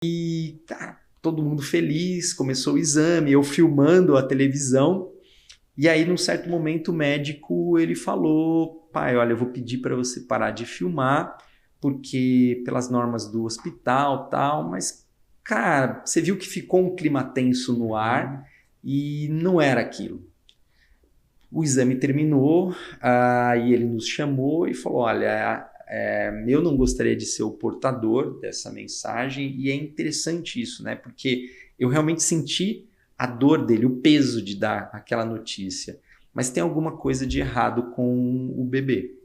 E tá, todo mundo feliz, começou o exame, eu filmando a televisão. E aí, num certo momento, o médico ele falou: pai, olha, eu vou pedir para você parar de filmar, porque pelas normas do hospital tal, mas, cara, você viu que ficou um clima tenso no ar e não era aquilo. O exame terminou, e ele nos chamou e falou: olha, eu não gostaria de ser o portador dessa mensagem, e é interessante isso, né? Porque eu realmente senti a dor dele, o peso de dar aquela notícia, mas tem alguma coisa de errado com o bebê.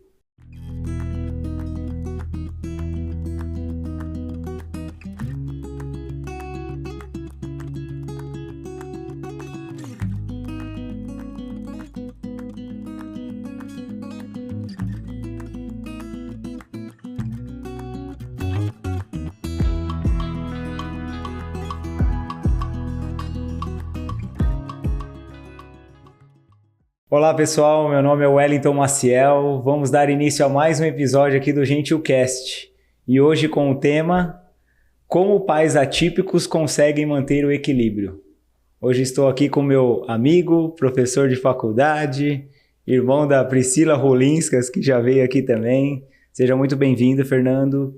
Olá pessoal, meu nome é Wellington Maciel, vamos dar início a mais um episódio aqui do GentilCast e hoje com o tema Como pais atípicos conseguem manter o equilíbrio. Hoje estou aqui com meu amigo, professor de faculdade, irmão da Priscila Rolinskas, que já veio aqui também. Seja muito bem-vindo, Fernando.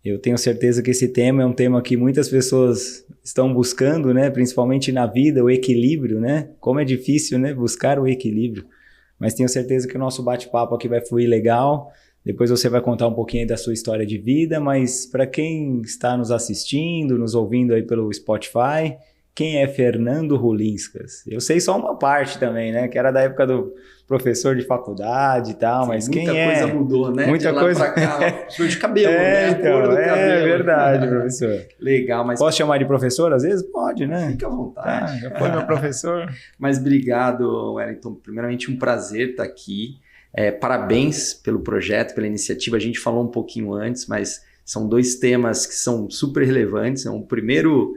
Eu tenho certeza que esse tema é um tema que muitas pessoas estão buscando, né? Principalmente na vida, o equilíbrio, né? Como é difícil, né? Buscar o equilíbrio. Mas tenho certeza que o nosso bate-papo aqui vai fluir legal. Depois você vai contar um pouquinho aí da sua história de vida, mas para quem está nos assistindo, nos ouvindo aí pelo Spotify, quem é Fernando Rolinskas? Eu sei só uma parte também, né? Que era da época do professor de faculdade e tal, mas quem é? Muita coisa mudou, né? Muita de lá coisa. Pra cá, flor de cabelo, né? Então, A cor do cabelo. é verdade, professor. Legal, mas... Posso chamar de professor às vezes? Pode, né? Fica à vontade. Já foi meu professor. Mas obrigado, Wellington. Primeiramente, um prazer estar aqui. Parabéns pelo projeto, pela iniciativa. A gente falou um pouquinho antes, mas são dois temas que são super relevantes. O primeiro,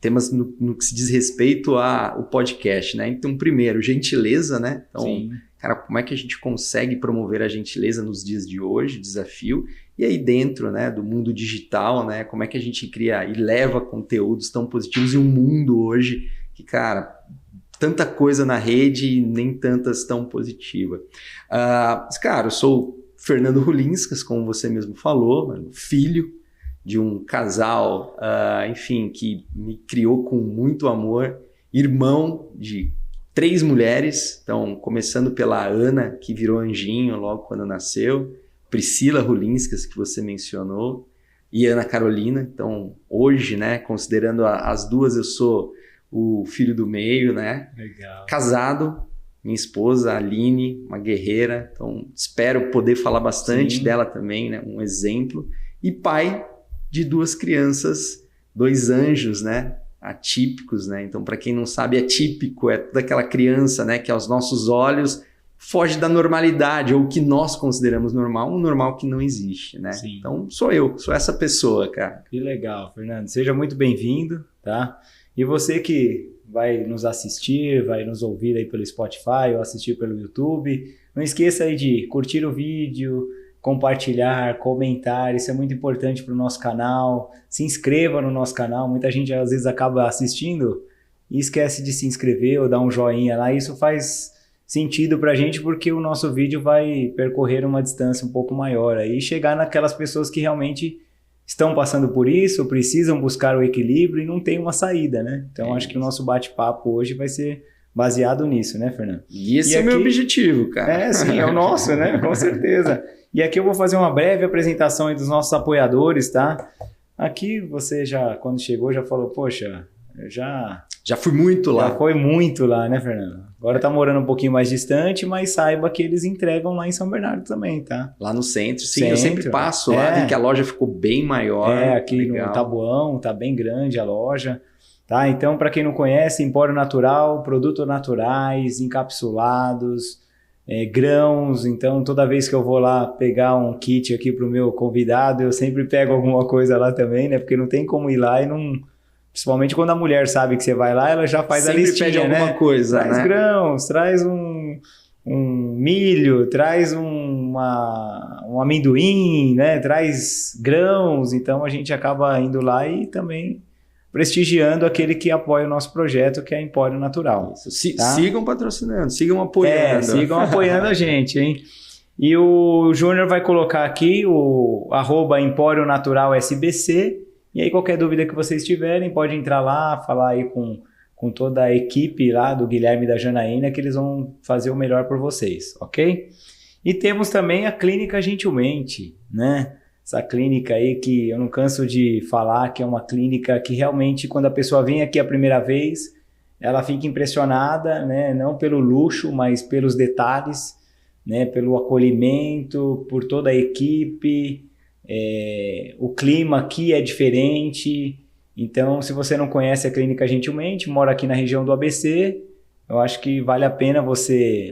temas no que se diz respeito ao podcast, né? Então, primeiro, gentileza, né? Então, Sim. Cara, como é que a gente consegue promover a gentileza nos dias de hoje, desafio? E aí dentro, né, do mundo digital, né? Como é que a gente cria e leva conteúdos tão positivos em um mundo hoje que, cara, tanta coisa na rede e nem tantas tão positivas. Cara, eu sou Fernando Rolinskas, como você mesmo falou, filho de um casal, enfim, que me criou com muito amor, irmão de 3 mulheres, então começando pela Ana, que virou anjinho logo quando nasceu, Priscila Rolinskas, que você mencionou, e Ana Carolina. Então hoje, né, considerando as duas, eu sou o filho do meio, né? Legal. Casado, minha esposa, a Aline, uma guerreira, então espero poder falar bastante dela também, né? Um exemplo. E pai de 2 crianças, 2 anjos, né? Atípicos, né? Então, para quem não sabe, atípico é toda aquela criança, né? Que aos nossos olhos foge da normalidade, ou o que nós consideramos normal, um normal que não existe, né? Sim. Então, sou essa pessoa, cara. Que legal, Fernando. Seja muito bem-vindo, tá? E você que vai nos assistir, vai nos ouvir aí pelo Spotify ou assistir pelo YouTube, não esqueça aí de curtir o vídeo, compartilhar, comentar, isso é muito importante para o nosso canal. Se inscreva no nosso canal, muita gente às vezes acaba assistindo e esquece de se inscrever ou dar um joinha lá, isso faz sentido para a gente porque o nosso vídeo vai percorrer uma distância um pouco maior aí e chegar naquelas pessoas que realmente estão passando por isso, precisam buscar o equilíbrio e não tem uma saída, né? Então acho que o nosso bate-papo hoje vai ser baseado nisso, né, Fernando? E esse é o meu objetivo, cara. Sim, é o nosso, né? Com certeza. E aqui eu vou fazer uma breve apresentação aí dos nossos apoiadores, tá? Aqui você já, quando chegou, já falou, poxa, eu já fui muito lá. Já foi muito lá, né, Fernando? Agora tá morando um pouquinho mais distante, mas saiba que eles entregam lá em São Bernardo também, tá? Lá no centro, sim, eu sempre passo lá, vi que a loja ficou bem maior. Aqui legal. No Tabuão, tá bem grande a loja, tá? Então, para quem não conhece, Empório Natural, produtos naturais, encapsulados, grãos. Então, toda vez que eu vou lá pegar um kit aqui pro meu convidado, eu sempre pego alguma coisa lá também, né? Porque não tem como ir lá e não... Principalmente quando a mulher sabe que você vai lá, ela já faz sempre a listinha, pede alguma né? coisa, traz né? Grãos, traz um um milho, traz um amendoim, né? Traz grãos, então a gente acaba indo lá e também prestigiando aquele que apoia o nosso projeto, que é a Empório Natural. Tá? Sigam patrocinando, sigam apoiando. Sigam apoiando a gente, hein? E o Júnior vai colocar aqui o @Empório Natural SBC, e aí qualquer dúvida que vocês tiverem, pode entrar lá, falar aí com toda a equipe lá do Guilherme e da Janaína, que eles vão fazer o melhor por vocês, ok? E temos também a Clínica Gentilmente, né? Essa clínica aí que eu não canso de falar, que é uma clínica que realmente, quando a pessoa vem aqui a primeira vez, ela fica impressionada, né? Não pelo luxo, mas pelos detalhes, né? Pelo acolhimento, por toda a equipe, o clima aqui é diferente. Então, se você não conhece a Clínica Gentilmente, mora aqui na região do ABC, eu acho que vale a pena você...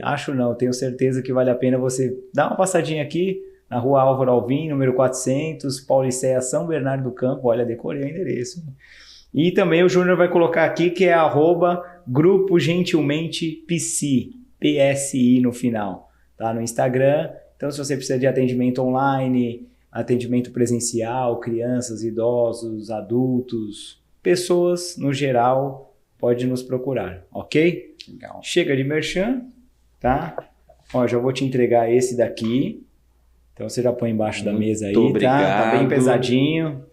tenho certeza que vale a pena você dar uma passadinha aqui na Rua Álvaro Alvim, número 400, Paulicéia, São Bernardo do Campo. Olha, decorei o endereço. E também o Júnior vai colocar aqui que é @Grupo Gentilmente PC, PSI no final, tá? No Instagram. Então, se você precisa de atendimento online, atendimento presencial, crianças, idosos, adultos, pessoas no geral, pode nos procurar, ok? Legal. Chega de merchan, tá? Ó, já vou te entregar esse daqui. Então você já põe embaixo da mesa aí, obrigado. Tá bem pesadinho.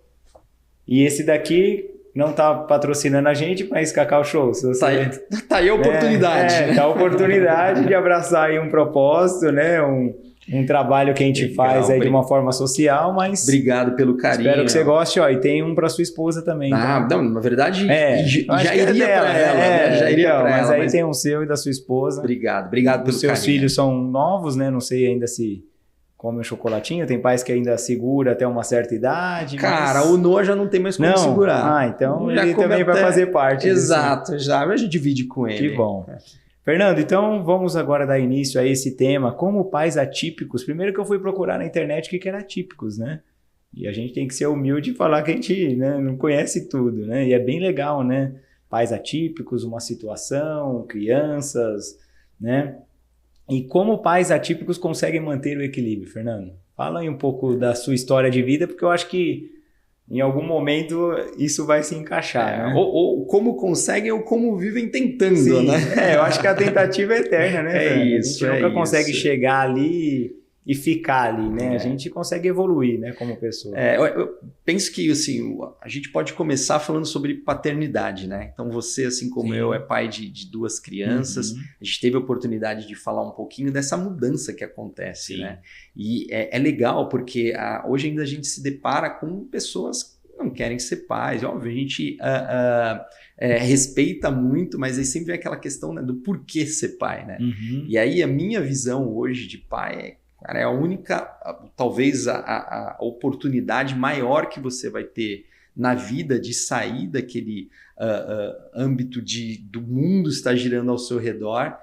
E esse daqui não tá patrocinando a gente, mas Cacau Show, se você... Tá aí a oportunidade. Tá a oportunidade de abraçar aí um propósito, né? Um trabalho que a gente faz aí de uma forma social, mas... Obrigado pelo carinho. Espero que você goste, ó. E tem um para sua esposa também. Não, na verdade, já iria para ela, né? Já iria para ela. Mas aí tem um seu e da sua esposa. Obrigado pelo carinho. Os seus filhos são novos, né? Não sei ainda se come um chocolatinho. Tem pais que ainda segura até uma certa idade. Cara, o Noah já não tem mais como segurar. Então ele também vai fazer parte. Exato, já. A gente divide com ele. Que bom. Fernando, então vamos agora dar início a esse tema, como pais atípicos. Primeiro que eu fui procurar na internet o que era atípicos, né? E a gente tem que ser humilde e falar que a gente, né, não conhece tudo, né? E é bem legal, né? Pais atípicos, uma situação, crianças, né? E como pais atípicos conseguem manter o equilíbrio, Fernando? Fala aí um pouco da sua história de vida, porque eu acho que em algum momento isso vai se encaixar, né? Ou como conseguem ou como vivem tentando, né? Eu acho que a tentativa é eterna, né? Isso, a gente nunca consegue chegar ali e ficar ali, né? A gente consegue evoluir, né, como pessoa. Eu penso que, assim, a gente pode começar falando sobre paternidade, né? Então você, assim como eu, é pai de duas crianças. A gente teve a oportunidade de falar um pouquinho dessa mudança que acontece, né? E é legal porque hoje ainda a gente se depara com pessoas que não querem ser pais. Óbvio, a gente respeita muito, mas aí sempre vem aquela questão, né, do porquê ser pai, né? E aí a minha visão hoje de pai é a única, talvez a oportunidade maior que você vai ter na vida de sair daquele âmbito do mundo estar girando ao seu redor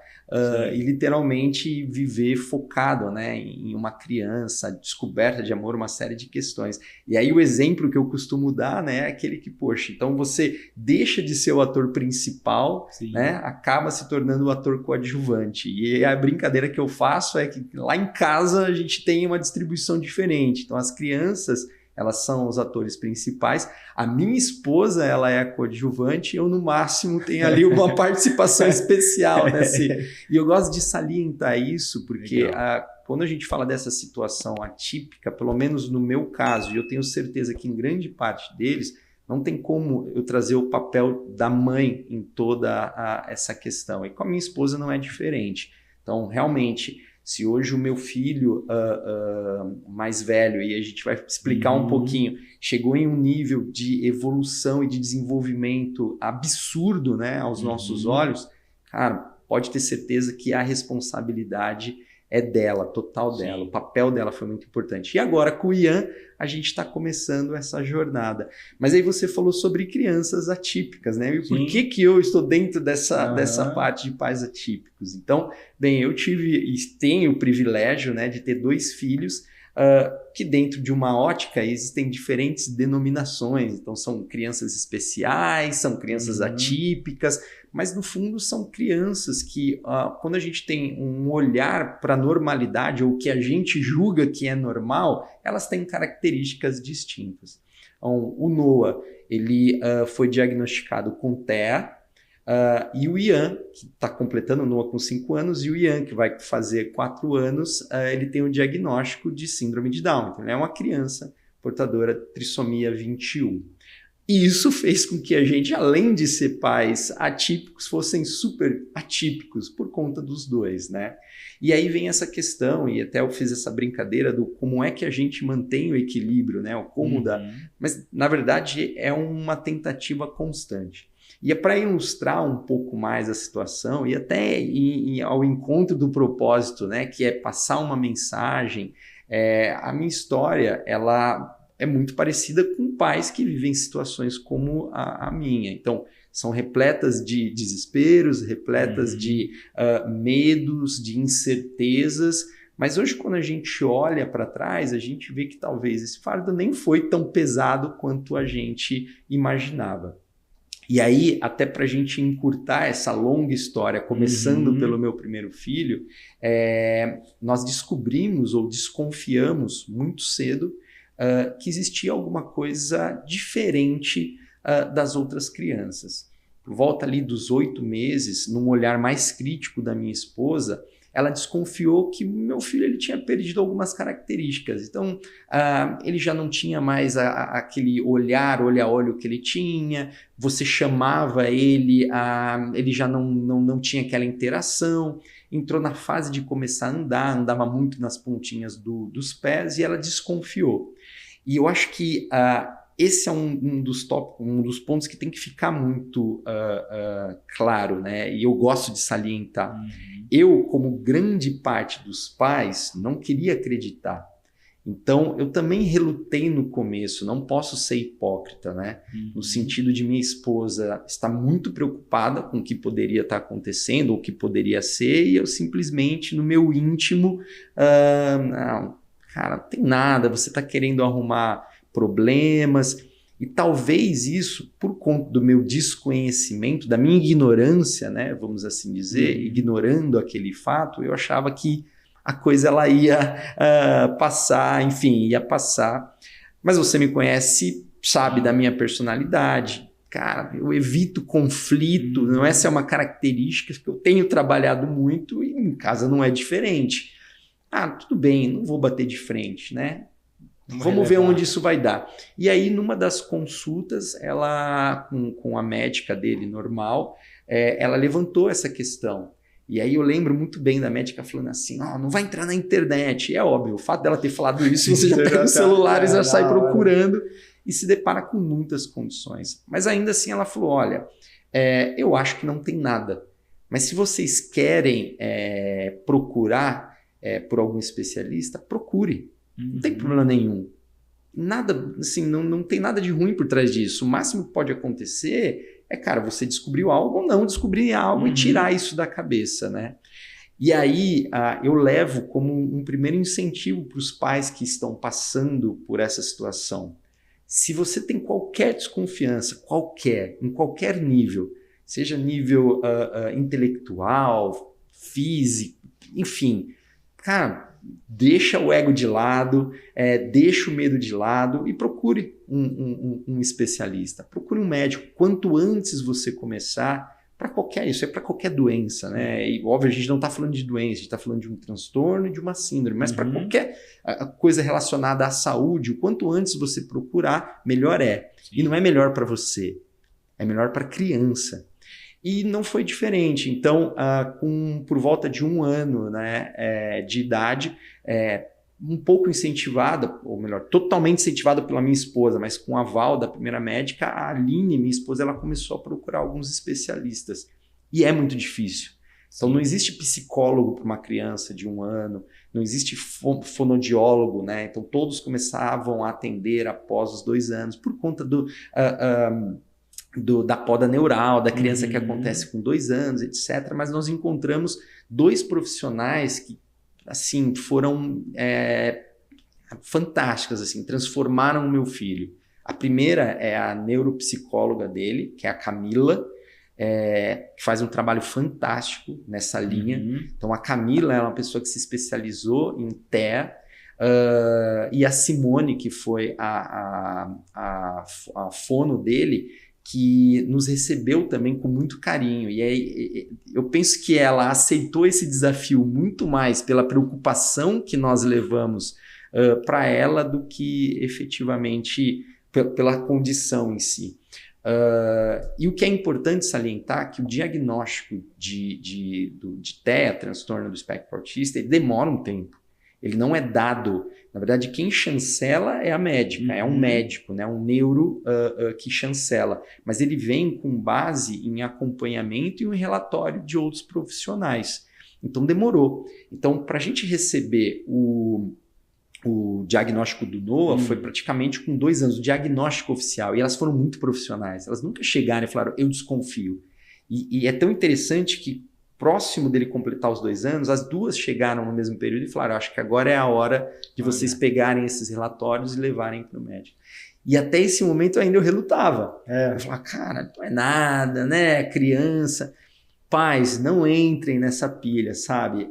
e literalmente viver focado, né, em uma criança, descoberta de amor, uma série de questões. E aí o exemplo que eu costumo dar, né, é aquele que, poxa, então você deixa de ser o ator principal, né, acaba se tornando o ator coadjuvante. E a brincadeira que eu faço é que lá em casa a gente tem uma distribuição diferente. Então as crianças, elas são os atores principais. A minha esposa, ela é a coadjuvante. Eu, no máximo, tenho ali uma participação especial nesse. E eu gosto de salientar isso, porque quando a gente fala dessa situação atípica, pelo menos no meu caso, e eu tenho certeza que em grande parte deles, não tem como eu trazer o papel da mãe em toda essa questão. E com a minha esposa não é diferente. Então, realmente, se hoje o meu filho mais velho, e a gente vai explicar um pouquinho, chegou em um nível de evolução e de desenvolvimento absurdo, né, aos nossos olhos, cara, pode ter certeza que a responsabilidade é dela, total dela. O papel dela foi muito importante. E agora, com o Ian, a gente está começando essa jornada. Mas aí você falou sobre crianças atípicas, né? E por que eu estou dentro dessa parte de pais atípicos? Então, bem, eu tive e tenho o privilégio, né, de ter 2 filhos que dentro de uma ótica existem diferentes denominações. Então, são crianças especiais, são crianças atípicas, mas no fundo são crianças que, quando a gente tem um olhar para a normalidade, ou que a gente julga que é normal, elas têm características distintas. Então, o Noah, ele foi diagnosticado com TEA, e o Ian, que está completando o Noah com 5 anos, e o Ian, que vai fazer 4 anos, ele tem um diagnóstico de síndrome de Down. Então, ele é uma criança portadora de trissomia 21. E isso fez com que a gente, além de ser pais atípicos, fossem super atípicos por conta dos dois, né? E aí vem essa questão, e até eu fiz essa brincadeira do como é que a gente mantém o equilíbrio, né? O como Mas, na verdade, é uma tentativa constante. E é para ilustrar um pouco mais a situação e até ao encontro do propósito, né? Que é passar uma mensagem. A minha história, ela é muito parecida com pais que vivem situações como a minha. Então, são repletas de desesperos, repletas de medos, de incertezas. Mas hoje, quando a gente olha para trás, a gente vê que talvez esse fardo nem foi tão pesado quanto a gente imaginava. E aí, até para a gente encurtar essa longa história, começando pelo meu primeiro filho, nós descobrimos ou desconfiamos muito cedo que existia alguma coisa diferente das outras crianças. Por volta ali dos 8 meses, num olhar mais crítico da minha esposa, ela desconfiou que meu filho ele tinha perdido algumas características. Então, ele já não tinha mais aquele olhar, olho a olho que ele tinha, você chamava ele, ele já não tinha aquela interação, entrou na fase de começar a andar, andava muito nas pontinhas dos pés e ela desconfiou. E eu acho que esse é um dos pontos que tem que ficar muito claro, né? E eu gosto de salientar. Eu, como grande parte dos pais, não queria acreditar. Então, eu também relutei no começo, não posso ser hipócrita, né? No sentido de minha esposa estar muito preocupada com o que poderia estar acontecendo, ou o que poderia ser, e eu simplesmente, no meu íntimo, não, cara, não tem nada, você está querendo arrumar problemas. E talvez isso, por conta do meu desconhecimento, da minha ignorância, né, vamos assim dizer, ignorando aquele fato, eu achava que a coisa ela ia passar, enfim, ia passar. Mas você me conhece, sabe da minha personalidade. Cara, eu evito conflito, não essa é uma característica que eu tenho trabalhado muito e em casa não é diferente. Tudo bem, não vou bater de frente, né? Vamos ver onde isso vai dar. E aí, numa das consultas, ela, com a médica dele normal, ela levantou essa questão. E aí eu lembro muito bem da médica falando assim, não vai entrar na internet. E é óbvio, o fato dela ter falado isso, você já pega o celular e já sai procurando e se depara com muitas condições. Mas ainda assim ela falou, olha, eu acho que não tem nada. Mas se vocês querem procurar por algum especialista, procure. Não tem problema nenhum. Nada, assim, não tem nada de ruim por trás disso. O máximo que pode acontecer cara, você descobriu algo ou não descobrir algo e tirar isso da cabeça, né? E aí eu levo como um primeiro incentivo para os pais que estão passando por essa situação. Se você tem qualquer desconfiança, em qualquer nível, seja nível intelectual, físico, enfim, cara, deixa o ego de lado, deixa o medo de lado e procure um especialista, procure um médico. Quanto antes você começar, isso é para qualquer doença, né? E óbvio, a gente não está falando de doença, a gente está falando de um transtorno e de uma síndrome, mas para qualquer coisa relacionada à saúde, o quanto antes você procurar, melhor é. Sim. E não é melhor para você, é melhor para a criança. E não foi diferente. Então, por volta de 1 ano, né, de idade, um pouco incentivada, ou melhor, totalmente incentivada pela minha esposa, mas com o aval da primeira médica, a Aline, minha esposa, ela começou a procurar alguns especialistas. E é muito difícil. Então, não existe psicólogo para uma criança de 1 ano, não existe fonoaudiólogo, né? Então, todos começavam a atender após os 2 anos, por conta da poda neural, da criança que acontece com 2 anos, etc. Mas nós encontramos 2 profissionais que, assim, foram fantásticas, assim, transformaram o meu filho. A primeira é a neuropsicóloga dele, que é a Camila, que faz um trabalho fantástico nessa linha. Então, a Camila é uma pessoa que se especializou em TEA, e a Simone, que foi a fono dele, que nos recebeu também com muito carinho. E aí, eu penso que ela aceitou esse desafio muito mais pela preocupação que nós levamos para ela do que efetivamente pela condição em si. E o que é importante salientar é que o diagnóstico de TEA, transtorno do espectro autista, ele demora um tempo. Ele não é dado. Na verdade, quem chancela é a médica, é um médico, né? Um neuro que chancela. Mas ele vem com base em acompanhamento e um relatório de outros profissionais. Então, demorou. Então, para a gente receber o diagnóstico do NOA foi praticamente com 2 anos, o diagnóstico oficial. E elas foram muito profissionais. Elas nunca chegaram e falaram, eu desconfio. E é tão interessante que próximo dele completar os 2 anos, as duas chegaram no mesmo período e falaram, acho que agora é a hora de vocês pegarem esses relatórios e levarem para o médico. E até esse momento ainda eu relutava. Eu falava, cara, não é nada, né? Criança. Pais, não entrem nessa pilha, sabe?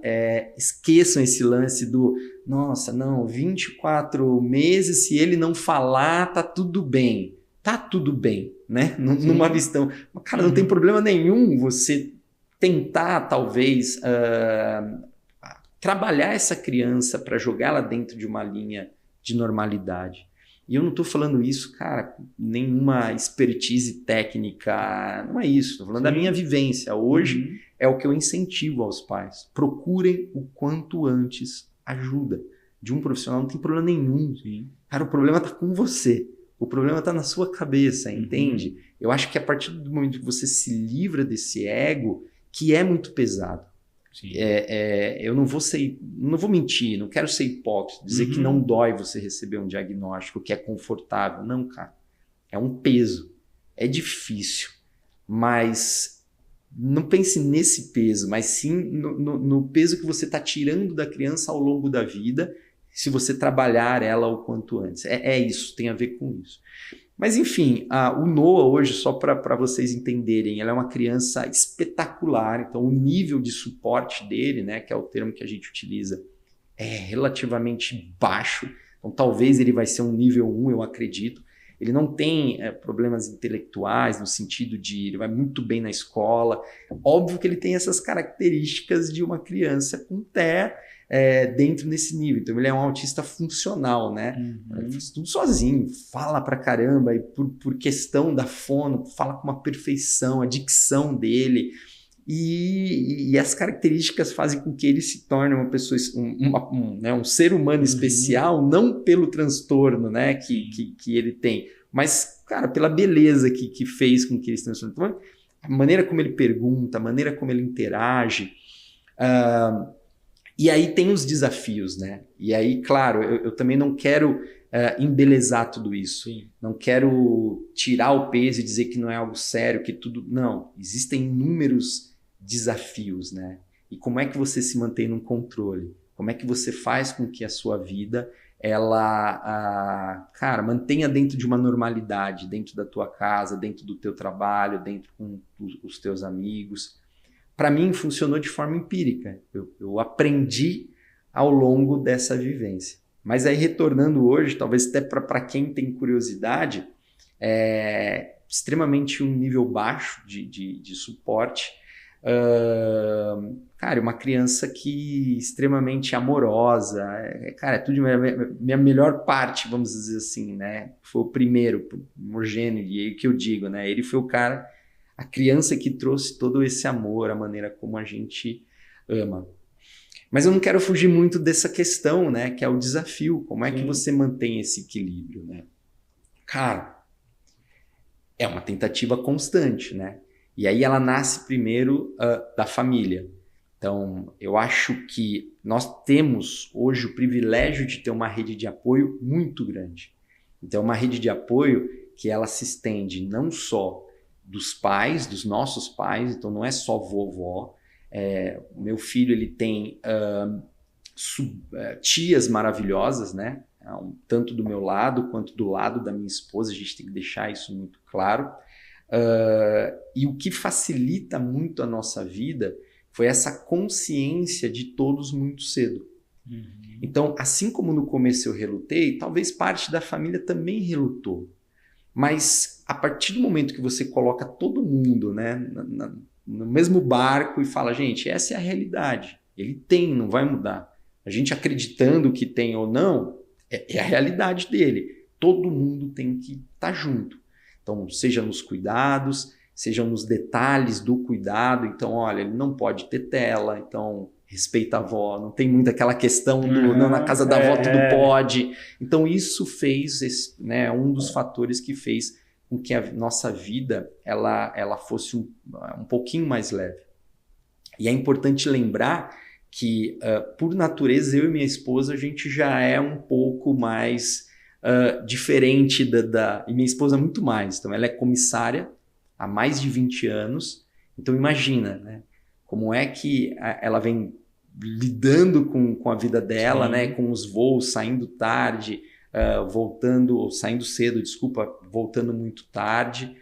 Esqueçam esse lance do, nossa, não, 24 meses, se ele não falar, tá tudo bem. Tá tudo bem, né? Numa visão. Cara, não tem problema nenhum você tentar, talvez, trabalhar essa criança para jogá-la dentro de uma linha de normalidade. E eu não estou falando isso, cara, com nenhuma expertise técnica, não é isso. Estou falando da minha vivência. Hoje é o que eu incentivo aos pais. Procurem o quanto antes ajuda de um profissional, não tem problema nenhum. Cara, o problema está com você. O problema está na sua cabeça, entende? Eu acho que a partir do momento que você se livra desse ego, que é muito pesado. Eu não vou mentir, não quero ser hipócrita, dizer que não dói você receber um diagnóstico, que é confortável. Não, cara. É um peso. É difícil. Mas não pense nesse peso, mas sim no peso que você está tirando da criança ao longo da vida, se você trabalhar ela o quanto antes. É isso, tem a ver com isso. Mas, enfim, o Noah hoje, só para vocês entenderem, ele é uma criança espetacular, então o nível de suporte dele, né, que é o termo que a gente utiliza, é relativamente baixo. Então, talvez ele vai ser um nível 1, eu acredito. Ele não tem problemas intelectuais, no sentido de ele vai muito bem na escola. Óbvio que ele tem essas características de uma criança com TEA, dentro desse nível. Então ele é um autista funcional, né? Ele faz tudo sozinho, fala pra caramba, e por questão da fono, fala com uma perfeição, a dicção dele. E as características fazem com que ele se torne uma pessoa, um ser humano especial, não pelo transtorno, né, que ele tem, mas, cara, pela beleza que fez com que ele se transforme. Então, a maneira como ele pergunta, a maneira como ele interage. E aí tem os desafios, né? E aí, claro, eu também não quero embelezar tudo isso. Não quero tirar o peso e dizer que não é algo sério, que tudo... Não, existem inúmeros desafios, né? E como é que você se mantém no controle? Como é que você faz com que a sua vida, ela, cara, mantenha dentro de uma normalidade, dentro da tua casa, dentro do teu trabalho, dentro com os teus amigos... Para mim, funcionou de forma empírica. Eu aprendi ao longo dessa vivência. Mas aí, retornando hoje, talvez até para quem tem curiosidade, extremamente um nível baixo de suporte. Cara, uma criança que extremamente amorosa. Cara, é tudo minha melhor parte, vamos dizer assim, né? Foi o primeiro, primogênito, e aí que eu digo, né? Ele foi o cara... A criança que trouxe todo esse amor, a maneira como a gente ama. Mas eu não quero fugir muito dessa questão, né? Que é o desafio. Como é que você mantém esse equilíbrio, né? Cara, é uma tentativa constante, né? E aí ela nasce primeiro da família. Então, eu acho que nós temos hoje o privilégio de ter uma rede de apoio muito grande. Então, uma rede de apoio que ela se estende não só dos pais, dos nossos pais, então não é só vovó. O meu filho ele tem tias maravilhosas, né? tanto do meu lado quanto do lado da minha esposa, a gente tem que deixar isso muito claro. E o que facilita muito a nossa vida foi essa consciência de todos muito cedo. Então, assim como no começo eu relutei, talvez parte da família também relutou. Mas a partir do momento que você coloca todo mundo, né, no mesmo barco e fala, gente, essa é a realidade. Ele tem, não vai mudar. A gente acreditando que tem ou não, é a realidade dele. Todo mundo tem que estar junto. Então, seja nos cuidados, seja nos detalhes do cuidado. Então, olha, ele não pode ter tela, então respeita a avó. Não tem muito aquela questão do não, na casa da avó tudo pode. Então, isso fez, né, um dos fatores que fez com que a nossa vida ela fosse um pouquinho mais leve. E é importante lembrar que, por natureza, eu e minha esposa, a gente já é um pouco mais diferente e minha esposa muito mais. Então, ela é comissária há mais de 20 anos. Então, imagina, né, como é que ela vem lidando com a vida dela, né, com os voos, saindo tarde, saindo cedo, voltando muito tarde.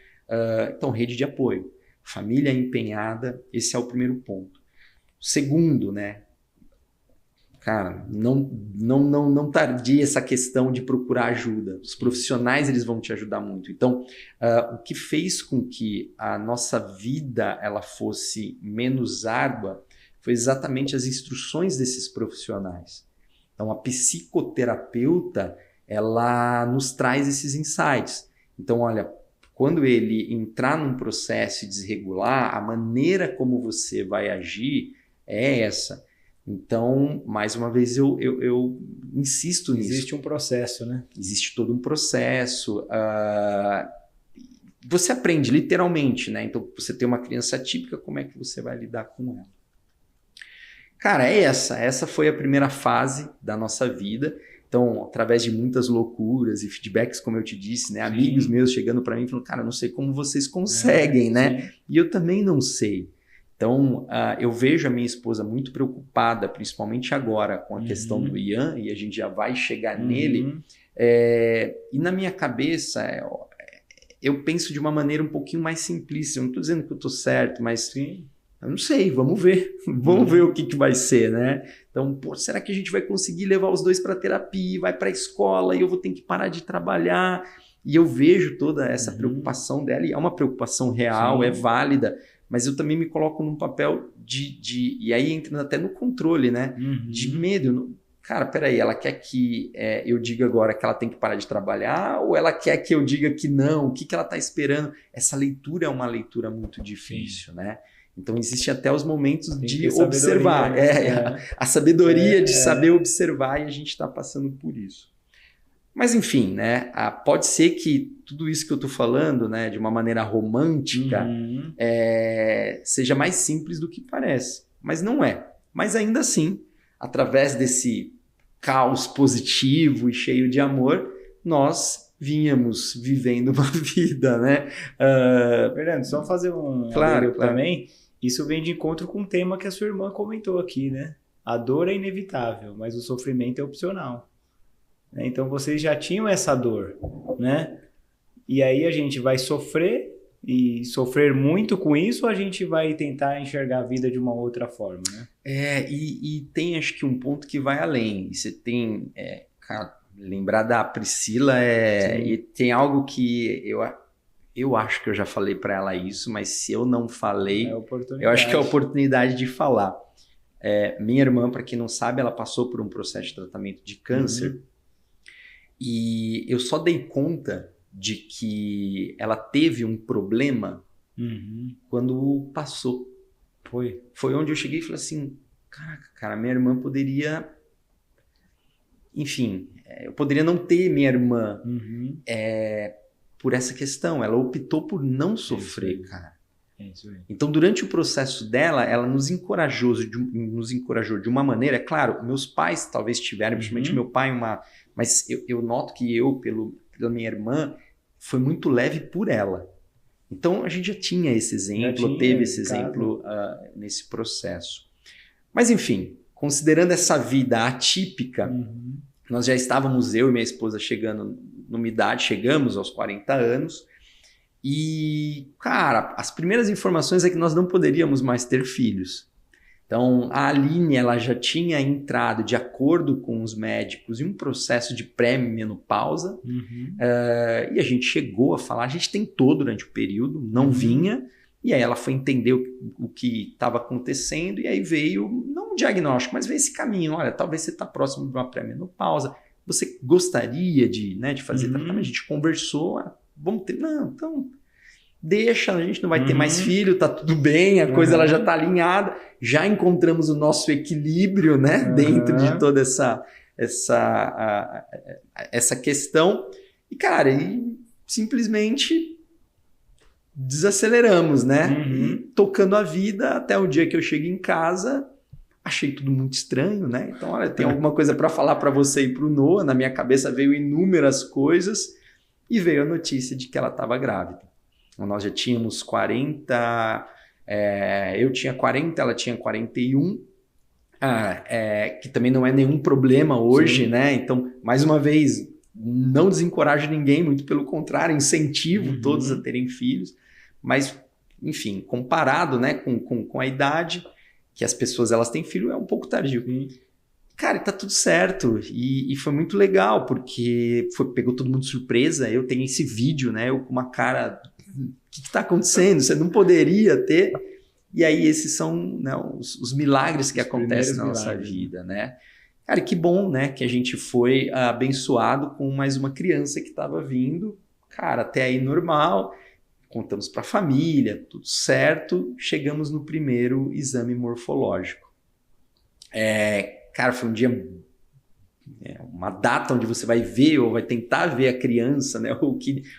Então, rede de apoio. Família empenhada, esse é o primeiro ponto. Segundo, né, cara, não tardie essa questão de procurar ajuda. Os profissionais, eles vão te ajudar muito. Então, o que fez com que a nossa vida ela fosse menos árdua foi exatamente as instruções desses profissionais. Então, a psicoterapeuta, ela nos traz esses insights. Então, olha, quando ele entrar num processo desregular, a maneira como você vai agir é essa. Então, mais uma vez, eu insisto nisso. Existe um processo, né? Existe todo um processo. Você aprende literalmente, né? Então, você tem uma criança atípica, como é que você vai lidar com ela? Cara, essa foi a primeira fase da nossa vida. Então, através de muitas loucuras e feedbacks, como eu te disse, né? Amigos meus chegando para mim e falando, cara, não sei como vocês conseguem, né? Sim. E eu também não sei. Então, eu vejo a minha esposa muito preocupada, principalmente agora, com a questão do Ian, e a gente já vai chegar nele. E na minha cabeça, eu penso de uma maneira um pouquinho mais simplista. Eu não estou dizendo que eu estou certo, mas eu não sei, vamos ver. Vamos ver o que vai ser, né? Então, será que a gente vai conseguir levar os dois para terapia, vai para a escola, e eu vou ter que parar de trabalhar? E eu vejo toda essa preocupação dela, e é uma preocupação real, é válida, mas eu também me coloco num papel e aí entra até no controle, né? De medo. Cara, peraí, ela quer que eu diga agora que ela tem que parar de trabalhar ou ela quer que eu diga que não? O que ela está esperando? Essa leitura é uma leitura muito difícil, né? Então, existe até os momentos de observar. A sabedoria de saber observar, e a gente está passando por isso. Mas, enfim, né? Pode ser que tudo isso que eu estou falando, né, de uma maneira romântica, seja mais simples do que parece. Mas não é. Mas, ainda assim, através desse caos positivo e cheio de amor, nós vínhamos vivendo uma vida, né? Fernando, só fazer um claro. também. Isso vem de encontro com um tema que a sua irmã comentou aqui, né? A dor é inevitável, mas o sofrimento é opcional. Então, vocês já tinham essa dor, né? E aí a gente vai sofrer e sofrer muito com isso, ou a gente vai tentar enxergar a vida de uma outra forma, né? E tem, acho que, um ponto que vai além. Você tem, cara, lembrar da Priscila, e tem algo que eu acho que eu já falei para ela isso, mas se eu não falei, eu acho que é a oportunidade de falar. Minha irmã, para quem não sabe, ela passou por um processo de tratamento de câncer, e eu só dei conta de que ela teve um problema quando passou. Foi onde eu cheguei e falei assim, caraca, cara, minha irmã poderia... Enfim, eu poderia não ter minha irmã por essa questão. Ela optou por não sofrer, cara. Então, durante o processo dela, ela nos encorajou de uma maneira... Claro, meus pais talvez tiveram, principalmente meu pai, mas eu noto que pela minha irmã, foi muito leve por ela. Então, a gente já tinha esse exemplo, teve esse exemplo nesse processo. Mas, enfim, considerando essa vida atípica, Nós já estávamos, eu e minha esposa, chegando numa idade, chegamos aos 40 anos, e, cara, as primeiras informações é que nós não poderíamos mais ter filhos. Então, a Aline, ela já tinha entrado, de acordo com os médicos, em um processo de pré-menopausa, e a gente chegou a falar, a gente tentou durante o período, não vinha, e aí ela foi entender o que estava acontecendo, e aí veio, não um diagnóstico, mas veio esse caminho, olha, talvez você está próximo de uma pré-menopausa, você gostaria de fazer tratamento? A gente conversou, vamos ter, não, então deixa, a gente não vai ter mais filho, tá tudo bem, a coisa ela já tá alinhada, já encontramos o nosso equilíbrio, né, dentro de toda essa questão, e cara, simplesmente desaceleramos, né, e tocando a vida até o dia que eu cheguei em casa, achei tudo muito estranho, né, então olha, tem alguma coisa para falar para você e pro Noah, na minha cabeça veio inúmeras coisas, e veio a notícia de que ela estava grávida. Nós já tínhamos 40, eu tinha 40, ela tinha 41, que também não é nenhum problema hoje, Sim. né? Então, mais uma vez, não desencorajo ninguém, muito pelo contrário, incentivo todos a terem filhos, mas, enfim, comparado, né, com a idade que as pessoas elas têm filho, é um pouco tardio. Sim. Cara, tá tudo certo e foi muito legal, porque pegou todo mundo de surpresa, eu tenho esse vídeo, né, eu com uma cara... O que está acontecendo? Você não poderia ter. E aí esses são, né, os milagres que acontecem na nossa vida, né? Cara, que bom, né, que a gente foi abençoado com mais uma criança que estava vindo. Cara, até aí normal. Contamos para a família, tudo certo. Chegamos no primeiro exame morfológico. Cara, foi um dia... uma data onde você vai ver ou vai tentar ver a criança, né?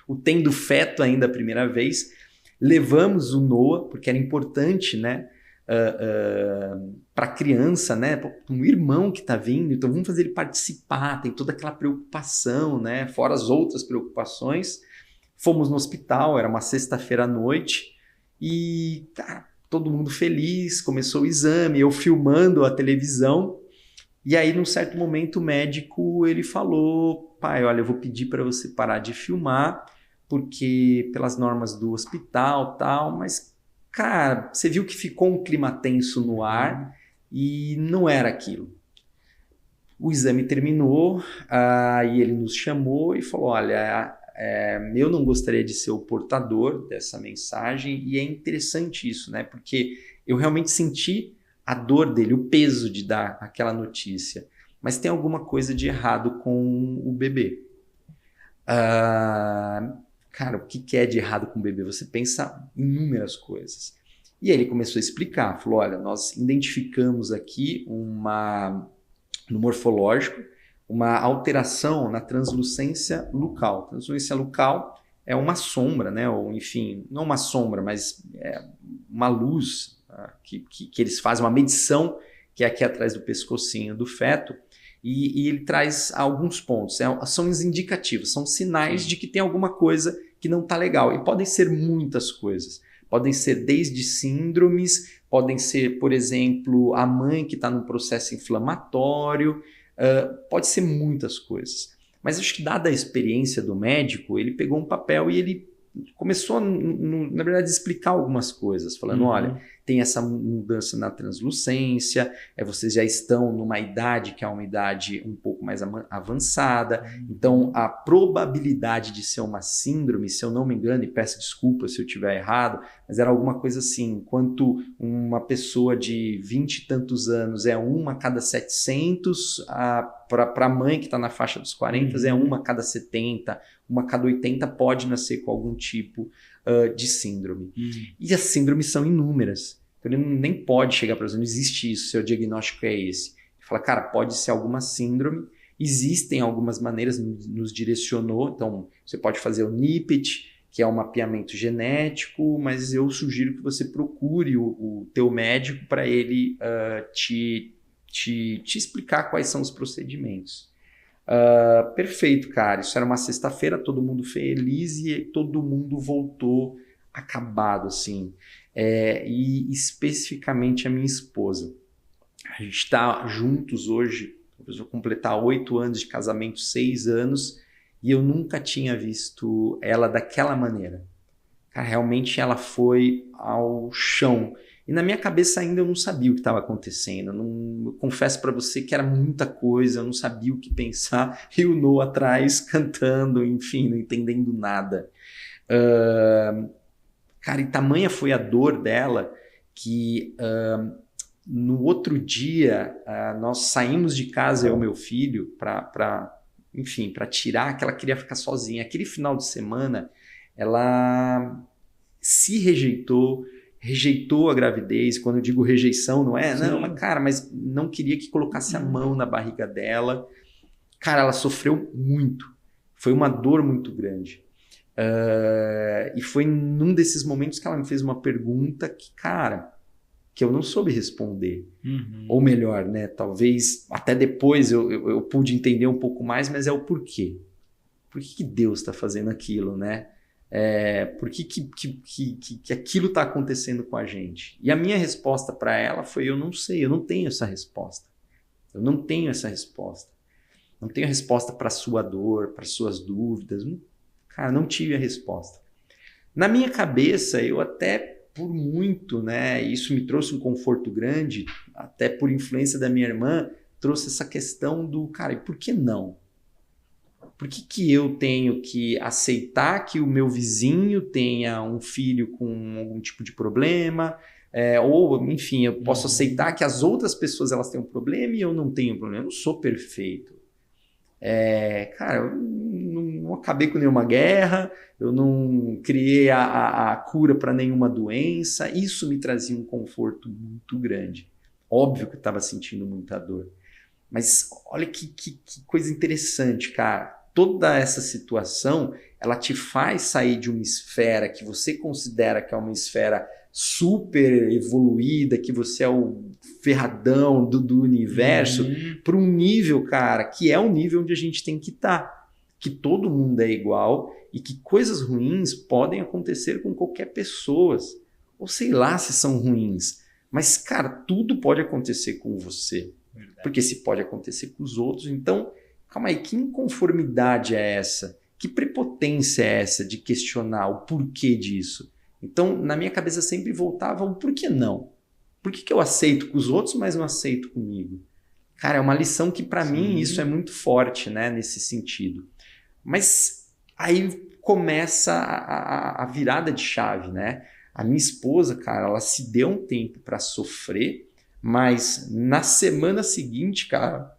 O tendo feto ainda a primeira vez. Levamos o Noah, porque era importante, né? Para a criança, né? Um irmão que está vindo, então vamos fazer ele participar, tem toda aquela preocupação, né? Fora as outras preocupações. Fomos no hospital, era uma sexta-feira à noite e cara, todo mundo feliz, começou o exame, eu filmando a televisão. E aí, num certo momento, o médico ele falou, pai, olha, eu vou pedir para você parar de filmar, porque pelas normas do hospital tal, mas, cara, você viu que ficou um clima tenso no ar e não era aquilo. O exame terminou, e ele nos chamou e falou, olha, eu não gostaria de ser o portador dessa mensagem, e é interessante isso, né? Porque eu realmente senti a dor dele, o peso de dar aquela notícia. Mas tem alguma coisa de errado com o bebê. Cara, o que é de errado com o bebê? Você pensa em inúmeras coisas. E aí ele começou a explicar, falou, olha, nós identificamos aqui no morfológico, uma alteração na translucência lucal. Translucência lucal é uma sombra, né? Ou enfim, não uma sombra, mas uma luz, que eles fazem uma medição, que é aqui atrás do pescocinho do feto, e ele traz alguns pontos, são os indicativos, são sinais de que tem alguma coisa que não está legal, e podem ser muitas coisas, podem ser desde síndromes, podem ser, por exemplo, a mãe que está num processo inflamatório, pode ser muitas coisas, mas acho que dada a experiência do médico, ele pegou um papel e ele começou, na verdade, a explicar algumas coisas, falando, olha, tem essa mudança na translucência, vocês já estão numa idade que é uma idade um pouco mais avançada, então a probabilidade de ser uma síndrome, se eu não me engano, e peço desculpa se eu estiver errado, mas era alguma coisa assim, enquanto uma pessoa de 20 e tantos anos é 1 a cada 700, para a mãe que está na faixa dos 40 é 1 a cada 70, 1 a cada 80 pode nascer com algum tipo de síndrome. E as síndromes são inúmeras. Então ele nem pode chegar para você, não existe isso, seu diagnóstico é esse. Ele fala, cara, pode ser alguma síndrome, existem algumas maneiras, nos direcionou, então você pode fazer o NIPT, que é um mapeamento genético, mas eu sugiro que você procure o teu médico para ele te explicar quais são os procedimentos. Perfeito, cara. Isso era uma sexta-feira, todo mundo feliz e todo mundo voltou acabado, assim. E especificamente a minha esposa. A gente está juntos hoje Talvez vou completar 8 anos de casamento, 6 anos, e eu nunca tinha visto ela daquela maneira. Cara, realmente ela foi ao chão. E na minha cabeça ainda eu não sabia o que estava acontecendo. Eu confesso para você que era muita coisa, eu não sabia o que pensar. E o Noah atrás cantando, enfim, não entendendo nada. Cara, e tamanha foi a dor dela que no outro dia nós saímos de casa, eu e meu filho, para tirar, que ela queria ficar sozinha. Aquele final de semana, ela se rejeitou a gravidez. Quando eu digo rejeição, não é? Sim. Não, mas não queria que colocasse a mão na barriga dela. Cara, ela sofreu muito. Foi uma dor muito grande. E foi num desses momentos que ela me fez uma pergunta que eu não soube responder. Ou melhor, né? Talvez até depois eu pude entender um pouco mais, mas é o porquê. Por que Deus está fazendo aquilo, né? Por que aquilo está acontecendo com a gente? E a minha resposta para ela foi: eu não sei, eu não tenho essa resposta. Eu não tenho essa resposta. Não tenho resposta para a sua dor, para suas dúvidas. Cara, não tive a resposta. Na minha cabeça, eu até por muito, né? Isso me trouxe um conforto grande, até por influência da minha irmã, trouxe essa questão do, cara, e por que não? Por que eu tenho que aceitar que o meu vizinho tenha um filho com algum tipo de problema? Ou, enfim, eu posso aceitar que as outras pessoas elas têm um problema e eu não tenho problema. Eu não sou perfeito. Cara, eu não acabei com nenhuma guerra, eu não criei a cura para nenhuma doença. Isso me trazia um conforto muito grande. Óbvio que eu estava sentindo muita dor. Mas olha que coisa interessante, cara. Toda essa situação, ela te faz sair de uma esfera que você considera que é uma esfera super evoluída, que você é o ferradão do universo, para um nível, cara, que é um nível onde a gente tem que estar. Que todo mundo é igual e que coisas ruins podem acontecer com qualquer pessoa. Ou sei lá se são ruins. Mas, cara, tudo pode acontecer com você. Verdade. Porque se pode acontecer com os outros, então... Calma aí, que inconformidade é essa? Que prepotência é essa de questionar o porquê disso? Então, na minha cabeça sempre voltava o porquê não? Por que eu aceito com os outros, mas não aceito comigo? Cara, é uma lição que para mim isso é muito forte, né, nesse sentido. Mas aí começa a virada de chave, né? A minha esposa, cara, ela se deu um tempo para sofrer, mas na semana seguinte, cara...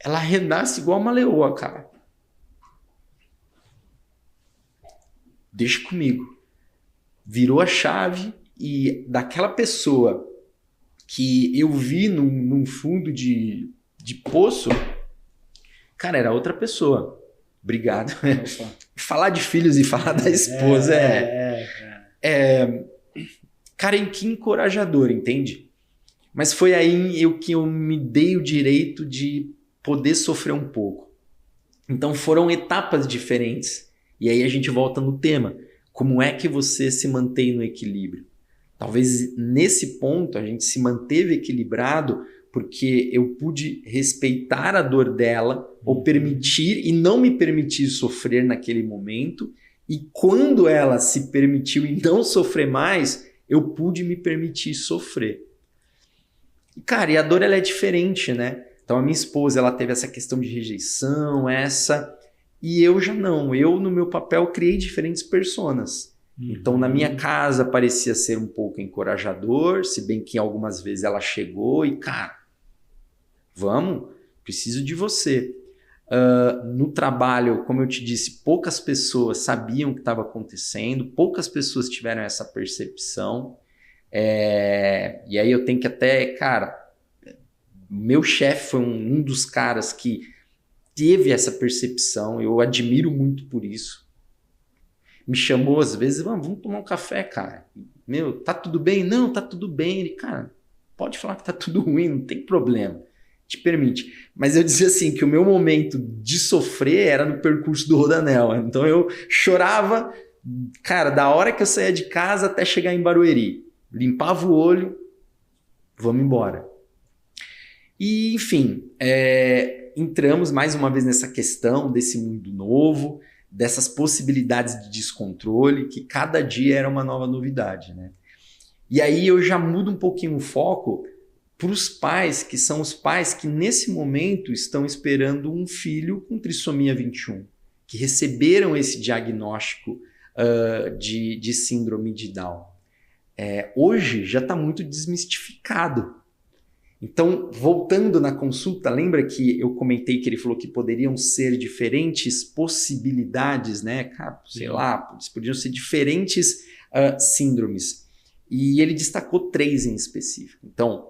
ela renasce igual uma leoa, cara. Deixa comigo. Virou a chave e daquela pessoa que eu vi num fundo de poço, cara, era outra pessoa. Obrigado. Falar de filhos e falar da esposa cara, que encorajador, entende? Mas foi aí que eu me dei o direito de poder sofrer um pouco. Então foram etapas diferentes. E aí a gente volta no tema. Como é que você se mantém no equilíbrio? Talvez nesse ponto a gente se manteve equilibrado porque eu pude respeitar a dor dela, ou permitir e não me permitir sofrer naquele momento. E quando ela se permitiu e não sofrer mais, eu pude me permitir sofrer. E, cara, e a dor ela é diferente, né? Então a minha esposa ela teve essa questão de rejeição, e eu já não. Eu, no meu papel, criei diferentes personas. Então na minha casa parecia ser um pouco encorajador, se bem que algumas vezes ela chegou e, cara, vamos, preciso de você. No trabalho, como eu te disse, poucas pessoas sabiam o que estava acontecendo, poucas pessoas tiveram essa percepção. E aí eu tenho que até, cara... Meu chefe foi um dos caras que teve essa percepção, eu admiro muito por isso. Me chamou às vezes, vamos tomar um café, cara. Meu, tá tudo bem? Não, tá tudo bem. Ele, cara, pode falar que tá tudo ruim, não tem problema. Te permite. Mas eu dizia assim, que o meu momento de sofrer era no percurso do Rodanel. Então eu chorava, cara, da hora que eu saía de casa até chegar em Barueri. limpava o olho, vamos embora. E, enfim, entramos mais uma vez nessa questão desse mundo novo, dessas possibilidades de descontrole, que cada dia era uma nova novidade, né? E aí eu já mudo um pouquinho o foco para os pais, que são os pais que nesse momento estão esperando um filho com trissomia 21, que receberam esse diagnóstico de síndrome de Down. Hoje já está muito desmistificado. Então, voltando na consulta, lembra que eu comentei que ele falou que poderiam ser diferentes possibilidades, né? Sei lá, podiam ser diferentes síndromes. E ele destacou 3 em específico. Então,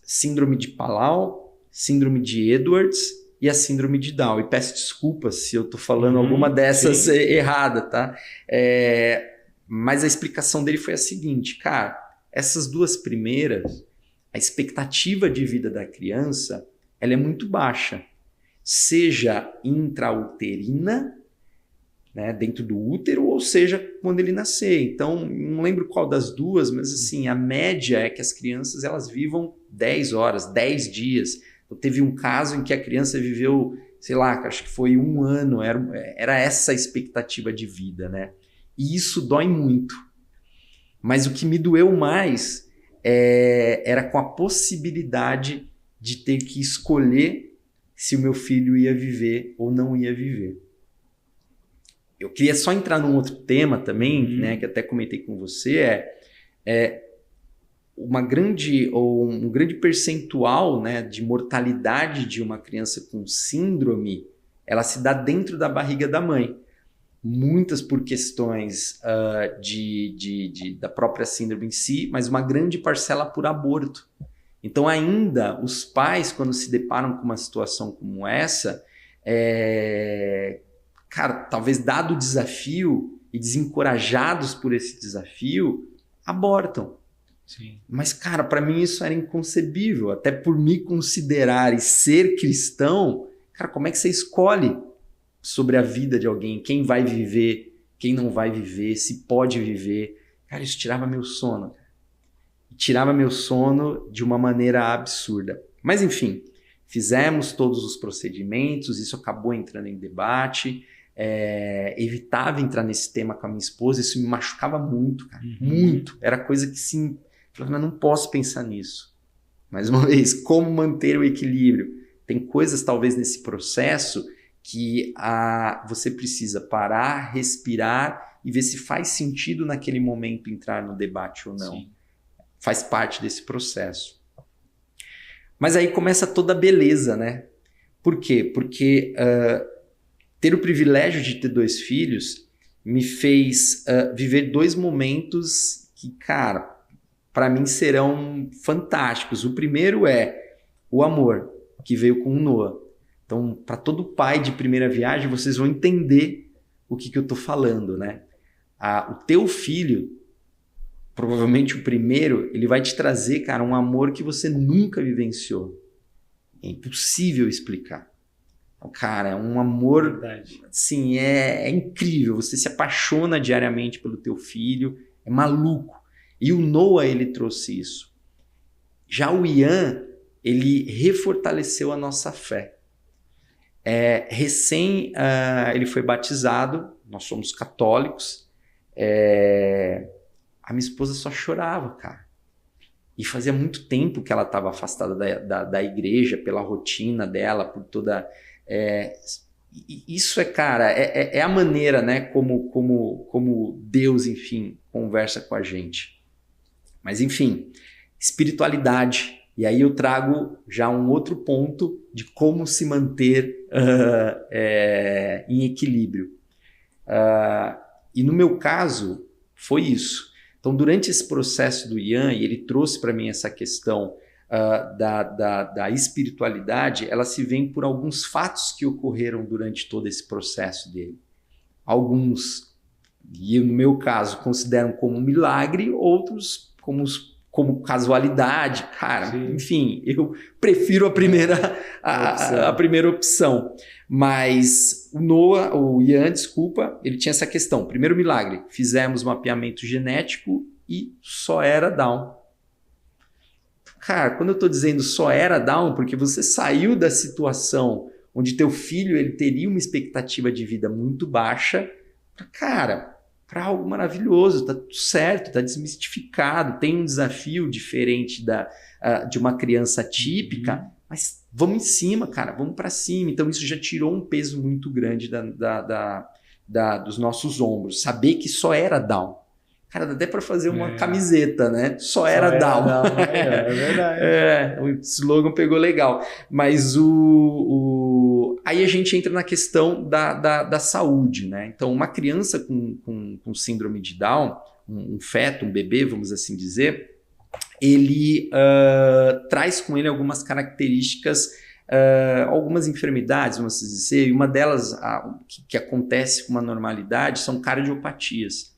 síndrome de Palal, síndrome de Edwards e a síndrome de Down. E peço desculpas se eu estou falando alguma dessas errada, tá? Mas a explicação dele foi a seguinte, cara, essas 2 primeiras, a expectativa de vida da criança, ela é muito baixa, seja intrauterina, né, dentro do útero, ou seja, quando ele nascer. Então, não lembro qual das 2, mas assim, a média é que as crianças elas vivam 10 horas, 10 dias. Então, teve um caso em que a criança viveu, sei lá, acho que foi 1 ano, era essa a expectativa de vida, né? E isso dói muito. Mas o que me doeu mais era com a possibilidade de ter que escolher se o meu filho ia viver ou não ia viver. Eu queria só entrar num outro tema também, né, que até comentei com você, um grande percentual, né, de mortalidade de uma criança com síndrome, ela se dá dentro da barriga da mãe. Muitas por questões da própria síndrome em si, mas uma grande parcela por aborto. Então ainda os pais, quando se deparam com uma situação como essa, cara, talvez dado o desafio e desencorajados por esse desafio, abortam. Sim. Mas, cara, para mim isso era inconcebível. Até por me considerar e ser cristão, cara, como é que você escolhe sobre a vida de alguém? Quem vai viver, quem não vai viver, se pode viver? Cara, isso tirava meu sono. Tirava meu sono de uma maneira absurda. Mas, enfim, fizemos todos os procedimentos, isso acabou entrando em debate. Evitava entrar nesse tema com a minha esposa, isso me machucava muito, cara, muito. Era coisa que sim, eu falava, mas não posso pensar nisso. Mais uma vez, como manter o equilíbrio? Tem coisas talvez nesse processo que você precisa parar, respirar e ver se faz sentido naquele momento entrar no debate ou não. Sim. Faz parte desse processo. Mas aí começa toda a beleza, né? Por quê? Porque ter o privilégio de ter 2 filhos me fez viver 2 momentos que, cara, para mim serão fantásticos. O primeiro é o amor, que veio com o Noah. Então, para todo pai de primeira viagem, vocês vão entender o que eu tô falando, né? O teu filho, provavelmente o primeiro, ele vai te trazer, cara, um amor que você nunca vivenciou. É impossível explicar. Cara, é um amor, assim, é incrível. Você se apaixona diariamente pelo teu filho, é maluco. E o Noah, ele trouxe isso. Já o Ian, ele refortaleceu a nossa fé. Ele foi batizado, nós somos católicos, a minha esposa só chorava, cara. E fazia muito tempo que ela estava afastada da igreja, pela rotina dela, por toda... Isso cara, é a maneira, né, como Deus, enfim, conversa com a gente. Mas, enfim, espiritualidade. E aí eu trago já um outro ponto de como se manter em equilíbrio. E no meu caso, foi isso. Então, durante esse processo do Ian, e ele trouxe para mim essa questão da espiritualidade, ela se vem por alguns fatos que ocorreram durante todo esse processo dele. Alguns, e no meu caso, consideram como um milagre, outros como casualidade. Cara, sim. Enfim, eu prefiro a primeira opção. Mas o Ian, ele tinha essa questão. Primeiro milagre, fizemos mapeamento genético e só era Down. Cara, quando eu estou dizendo só era Down, porque você saiu da situação onde teu filho ele teria uma expectativa de vida muito baixa, para algo maravilhoso, tá tudo certo, tá desmistificado, tem um desafio diferente de uma criança típica, mas vamos em cima, cara, vamos para cima. Então isso já tirou um peso muito grande dos nossos ombros, saber que só era Down. Cara, dá até para fazer uma camiseta, né? Só era Down. É verdade. O slogan pegou legal. Mas aí a gente entra na questão da saúde, né? Então, uma criança com síndrome de Down, um feto, um bebê, vamos assim dizer, ele traz com ele algumas características, algumas enfermidades, vamos assim dizer, e uma delas que acontece com uma normalidade são cardiopatias.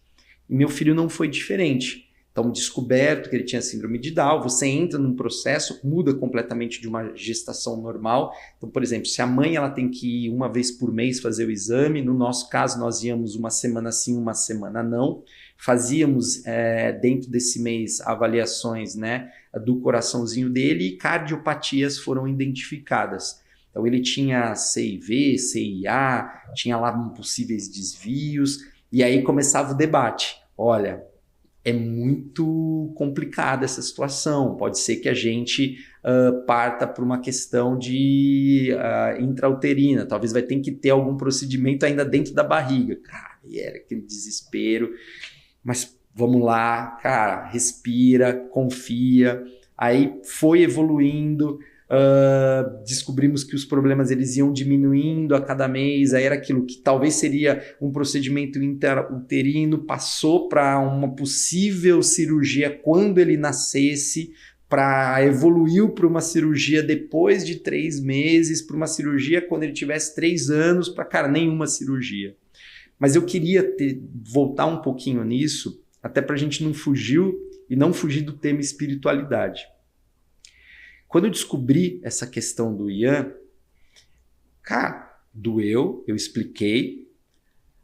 E meu filho não foi diferente. Então, descoberto que ele tinha síndrome de Down, você entra num processo, muda completamente de uma gestação normal. Então, por exemplo, se a mãe ela tem que ir uma vez por mês fazer o exame, no nosso caso nós íamos uma semana sim, uma semana não. Fazíamos dentro desse mês avaliações, né, do coraçãozinho dele e cardiopatias foram identificadas. Então, ele tinha CIV, CIA, tinha lá possíveis desvios, e aí começava o debate. Olha, é muito complicada essa situação. Pode ser que a gente parta por uma questão de intrauterina. Talvez vai ter que ter algum procedimento ainda dentro da barriga. Cara, e era aquele desespero. Mas vamos lá, cara, respira, confia. Aí foi evoluindo. Descobrimos que os problemas eles iam diminuindo a cada mês, aí era aquilo que talvez seria um procedimento intrauterino, passou para uma possível cirurgia quando ele nascesse, evoluiu para uma cirurgia depois de 3 meses, para uma cirurgia quando ele tivesse 3 anos, para nenhuma cirurgia. Mas eu queria voltar um pouquinho nisso, até para a gente não fugir do tema espiritualidade. Quando eu descobri essa questão do Ian, cara, doeu, eu expliquei,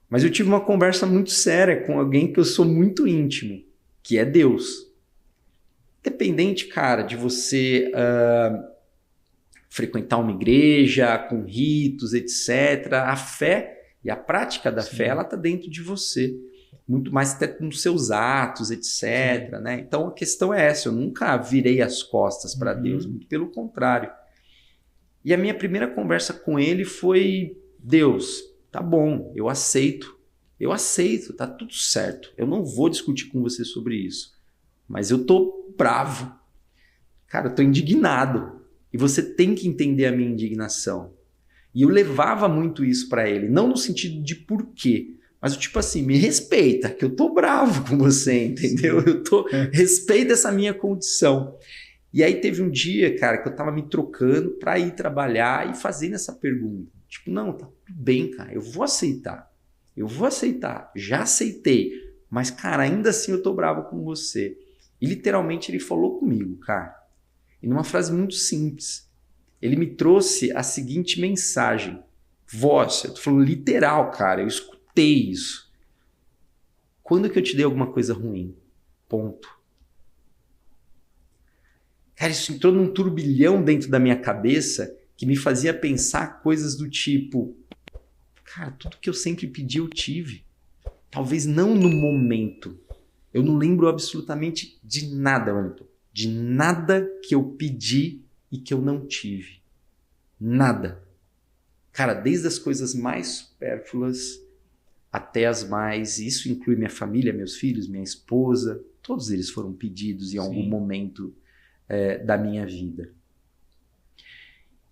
mas eu tive uma conversa muito séria com alguém que eu sou muito íntimo, que é Deus. Independente, cara, de você frequentar uma igreja com ritos, etc., a fé e a prática da fé, ela está dentro de você. Muito mais até nos seus atos, etc. Né? Então a questão é essa, eu nunca virei as costas para Deus, muito pelo contrário. E a minha primeira conversa com ele foi: Deus, tá bom, eu aceito, tá tudo certo, eu não vou discutir com você sobre isso, mas eu tô bravo, cara, eu tô indignado, e você tem que entender a minha indignação. E eu levava muito isso para ele, não no sentido de porquê, mas tipo assim, me respeita, que eu tô bravo com você, entendeu? Respeita essa minha condição. E aí teve um dia, cara, que eu tava me trocando para ir trabalhar e fazendo essa pergunta. Tipo, não, tá tudo bem, cara, eu vou aceitar, já aceitei, mas, cara, ainda assim eu tô bravo com você. E literalmente ele falou comigo, cara, e numa frase muito simples, ele me trouxe a seguinte mensagem, voz, eu tô falando literal, cara, eu escutei isso. Quando que eu te dei alguma coisa ruim? Ponto. Cara, isso entrou num turbilhão dentro da minha cabeça que me fazia pensar coisas do tipo, cara, tudo que eu sempre pedi eu tive. Talvez não no momento. Eu não lembro absolutamente de nada, Wellington. De nada que eu pedi e que eu não tive. Nada. Cara, desde as coisas mais supérfluas até as mais, isso inclui minha família, meus filhos, minha esposa, todos eles foram pedidos em algum momento da minha vida.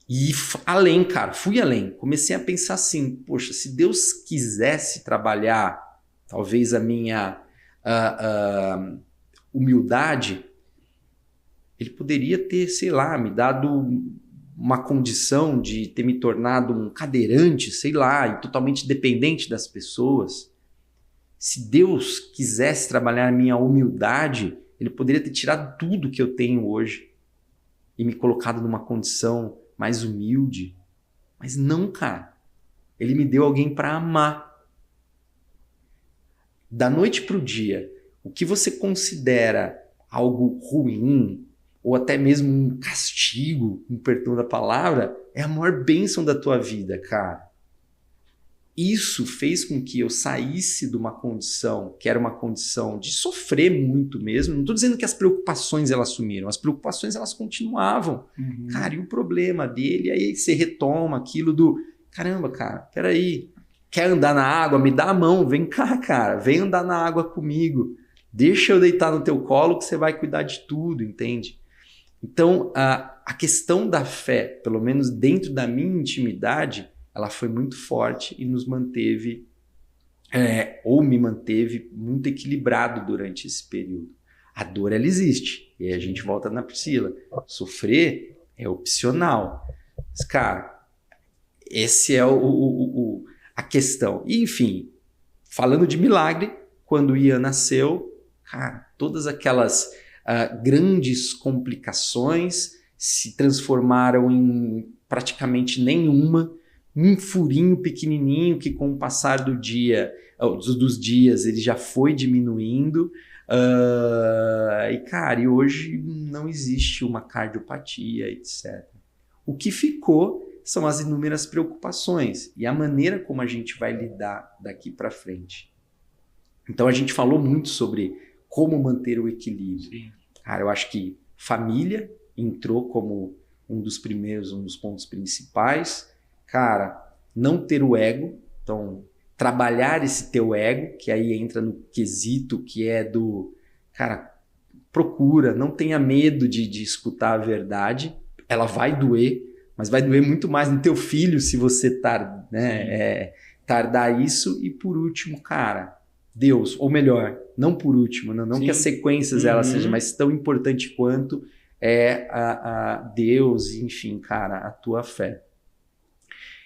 E além, cara, fui além, comecei a pensar assim, poxa, se Deus quisesse trabalhar talvez a minha humildade, ele poderia ter, sei lá, me dado uma condição de ter me tornado um cadeirante, sei lá, e totalmente dependente das pessoas. Se Deus quisesse trabalhar a minha humildade, ele poderia ter tirado tudo que eu tenho hoje e me colocado numa condição mais humilde. Mas não, cara. Ele me deu alguém para amar. Da noite para o dia, O que você considera algo ruim, ou até mesmo um castigo, com perdão da palavra, é a maior bênção da tua vida, cara. Isso fez com que eu saísse de uma condição, que era uma condição de sofrer muito mesmo. Não estou dizendo que as preocupações elas sumiram, as preocupações elas continuavam. Uhum. Cara, e o problema dele, aí você retoma aquilo do, caramba, cara, peraí, quer andar na água? Me dá a mão, vem cá, cara, vem andar na água comigo. Deixa eu deitar no teu colo que você vai cuidar de tudo, entende? Então, a questão da fé, pelo menos dentro da minha intimidade, ela foi muito forte e nos manteve, ou me manteve muito equilibrado durante esse período. A dor, ela existe. E aí a gente volta na Priscila. Sofrer é opcional. Mas, cara, esse é a questão. E, enfim, falando de milagre, quando o Ian nasceu, cara, todas aquelas grandes complicações se transformaram em praticamente nenhuma. Um furinho pequenininho que com o passar dos dias ele já foi diminuindo. E, cara, e hoje não existe uma cardiopatia, etc. O que ficou são as inúmeras preocupações e a maneira como a gente vai lidar daqui para frente. Então a gente falou muito sobre como manter o equilíbrio. Sim. Cara, eu acho que família entrou como um dos pontos principais. Cara, não ter o ego, então trabalhar esse teu ego, que aí entra no quesito que é do, cara, procura, não tenha medo de escutar a verdade, ela vai doer, mas vai doer muito mais no teu filho se você tardar isso. E por último, cara, Deus, ou melhor, não por último, não que as sequências elas sejam, mas tão importante quanto é a Deus, enfim, cara, a tua fé.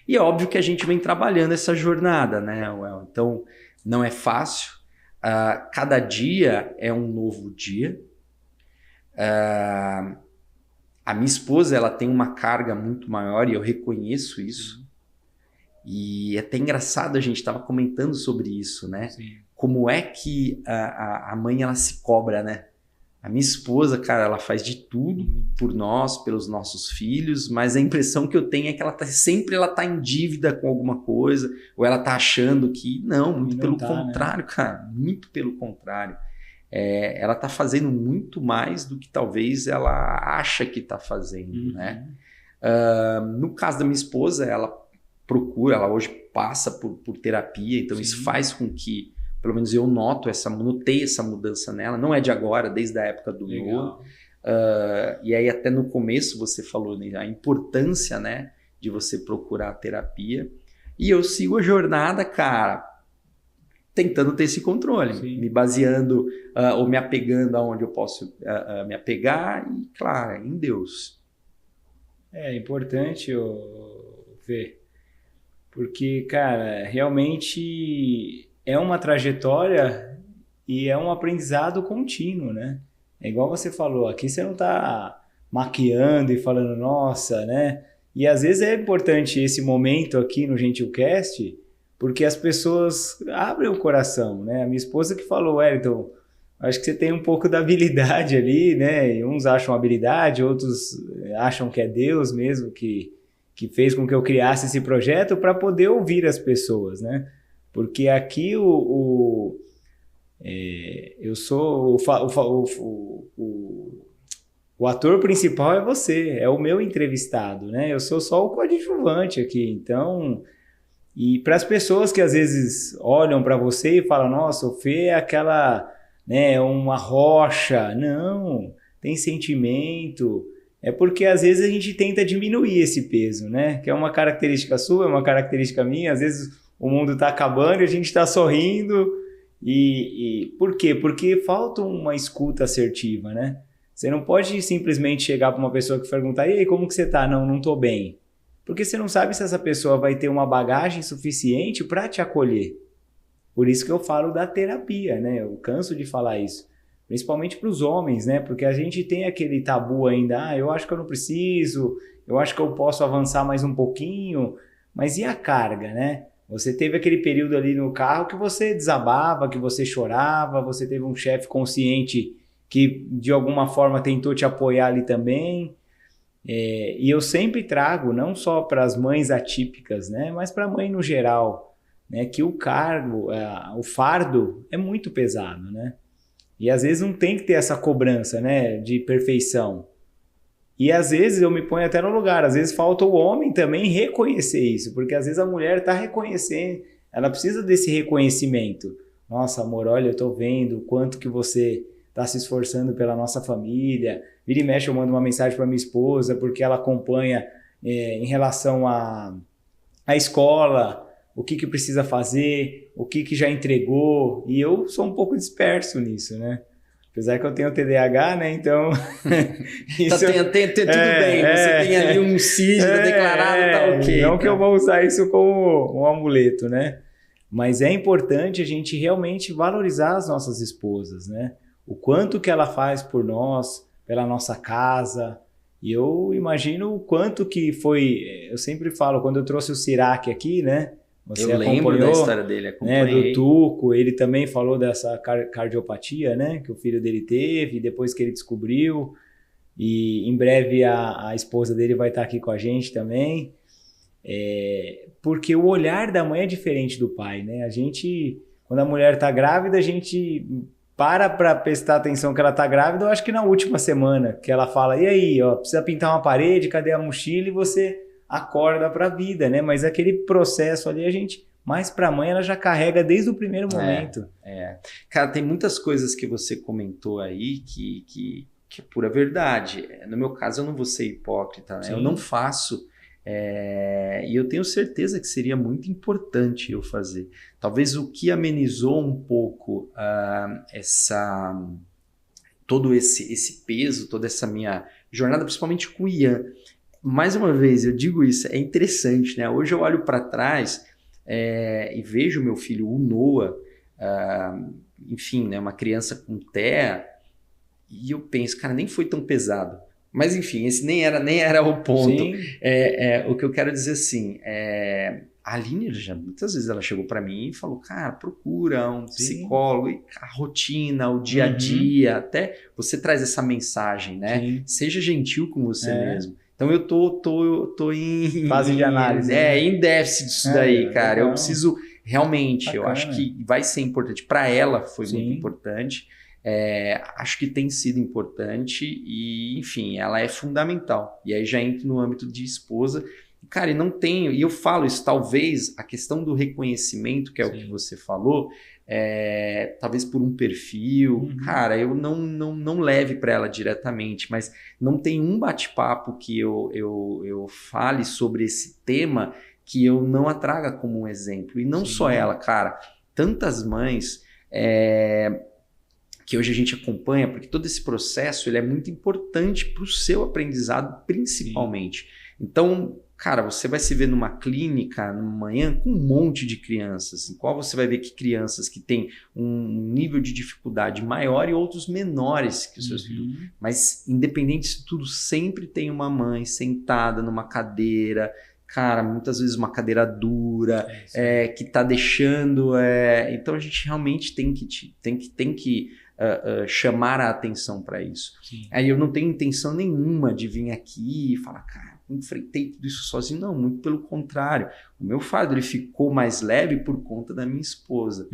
E é óbvio que a gente vem trabalhando essa jornada, né, Well? Então, não é fácil. Cada dia é um novo dia. A minha esposa, ela tem uma carga muito maior e eu reconheço isso. E é até engraçado, a gente estava comentando sobre isso, né? Sim. Como é que a mãe, ela se cobra, né? A minha esposa, cara, ela faz de tudo por nós, pelos nossos filhos, mas a impressão que eu tenho é que ela tá em dívida com alguma coisa, ou ela tá achando que... Não, muito pelo contrário, né? Cara, muito pelo contrário. Ela tá fazendo muito mais do que talvez ela acha que tá fazendo, né? No caso da minha esposa, ela hoje passa por terapia, então Sim. Isso faz com que pelo menos eu notei essa mudança nela, não é de agora, desde a época do Noah. E aí até no começo você falou, né, a importância, né, de você procurar a terapia. E eu sigo a jornada, cara, tentando ter esse controle, Sim. me baseando ou me apegando aonde eu posso me apegar e, claro, em Deus. É importante ver, porque, cara, realmente... é uma trajetória e é um aprendizado contínuo, né? É igual você falou, aqui você não está maquiando e falando, nossa, né? E às vezes é importante esse momento aqui no GentilCast, porque as pessoas abrem o coração, né? A minha esposa que falou, Wellington, acho que você tem um pouco da habilidade ali, né? E uns acham habilidade, outros acham que é Deus mesmo que fez com que eu criasse esse projeto para poder ouvir as pessoas, né? Porque aqui eu sou o ator principal é você, é o meu entrevistado, né? Eu sou só o coadjuvante aqui, então... E para as pessoas que às vezes olham para você e falam, nossa, o Fê é aquela, né, uma rocha. Não, tem sentimento. É porque às vezes a gente tenta diminuir esse peso, né? Que é uma característica sua, é uma característica minha, às vezes... o mundo está acabando e a gente está sorrindo. E por quê? Porque falta uma escuta assertiva, né? Você não pode simplesmente chegar para uma pessoa que perguntar, e aí, como que você está? Não estou bem. Porque você não sabe se essa pessoa vai ter uma bagagem suficiente para te acolher. Por isso que eu falo da terapia, né? Eu canso de falar isso. Principalmente para os homens, né? Porque a gente tem aquele tabu ainda, eu acho que eu não preciso, eu acho que eu posso avançar mais um pouquinho, mas e a carga, né? Você teve aquele período ali no carro que você desabava, que você chorava, você teve um chefe consciente que de alguma forma tentou te apoiar ali também. E eu sempre trago, não só para as mães atípicas, né, mas para a mãe no geral, né, que o fardo é muito pesado, né? E às vezes não tem que ter essa cobrança, né, de perfeição. E às vezes eu me ponho até no lugar, às vezes falta o homem também reconhecer isso, porque às vezes a mulher está reconhecendo, ela precisa desse reconhecimento. Nossa, amor, olha, eu estou vendo o quanto que você está se esforçando pela nossa família. Vira e mexe, eu mando uma mensagem para minha esposa, porque ela acompanha em relação à escola, o que precisa fazer, o que já entregou, e eu sou um pouco disperso nisso, né? Apesar que eu tenho TDAH, né? Então. Isso, tudo bem, você tem ali um signo declarado, tá ok. Não que eu vou usar isso como um amuleto, né? Mas é importante a gente realmente valorizar as nossas esposas, né? O quanto que ela faz por nós, pela nossa casa. E eu imagino o quanto que foi. Eu sempre falo, quando eu trouxe o Sirac aqui, né? Você lembro da história dele, acompanhei. Né, do Tuco, ele também falou dessa cardiopatia, né, que o filho dele teve, depois que ele descobriu, e em breve a esposa dele vai estar aqui com a gente também, porque o olhar da mãe é diferente do pai, né, quando a mulher está grávida, a gente para prestar atenção que ela está grávida, eu acho que na última semana, que ela fala, e aí, ó, precisa pintar uma parede, cadê a mochila, e você acorda para a vida, né? Mas aquele processo ali, mais para a mãe, ela já carrega desde o primeiro momento. Cara, tem muitas coisas que você comentou aí que é pura verdade. No meu caso, eu não vou ser hipócrita, né? Eu não faço, e eu tenho certeza que seria muito importante eu fazer. Talvez o que amenizou um pouco todo esse peso, toda essa minha jornada, principalmente com o Ian. Mais uma vez, eu digo isso, é interessante, né? Hoje eu olho para trás e vejo meu filho, o Noah, enfim, né? Uma criança com TEA, e eu penso, cara, nem foi tão pesado. Mas enfim, esse nem era o ponto. O que eu quero dizer assim, a Aline, muitas vezes ela chegou para mim e falou, cara, procura um psicólogo, e a rotina, o dia a dia, até você traz essa mensagem, né? Sim. Seja gentil com você mesmo. Então eu tô em fase de análise. Em déficit disso daí, cara. Eu preciso realmente, bacana. Eu acho que vai ser importante. Para ela foi muito importante. Acho que tem sido importante e, enfim, ela é fundamental. E aí já entro no âmbito de esposa. Cara, e eu falo isso, talvez a questão do reconhecimento, que é o que você falou, talvez por um perfil, cara, eu não leve para ela diretamente, mas não tem um bate-papo que eu fale sobre esse tema que eu não a traga como um exemplo. E não só ela, cara, tantas mães que hoje a gente acompanha, porque todo esse processo ele é muito importante para o seu aprendizado, principalmente. Então, cara, você vai se ver numa clínica manhã com um monte de crianças, em qual você vai ver que crianças que têm um nível de dificuldade maior e outros menores que os seus filhos. Mas, independente disso tudo, sempre tem uma mãe sentada numa cadeira, cara, muitas vezes uma cadeira dura, que está deixando... Então, a gente realmente tem que chamar a atenção para isso. Aí eu não tenho intenção nenhuma de vir aqui e falar, cara, enfrentei tudo isso sozinho. Não, muito pelo contrário. O meu fardo ele ficou mais leve por conta da minha esposa.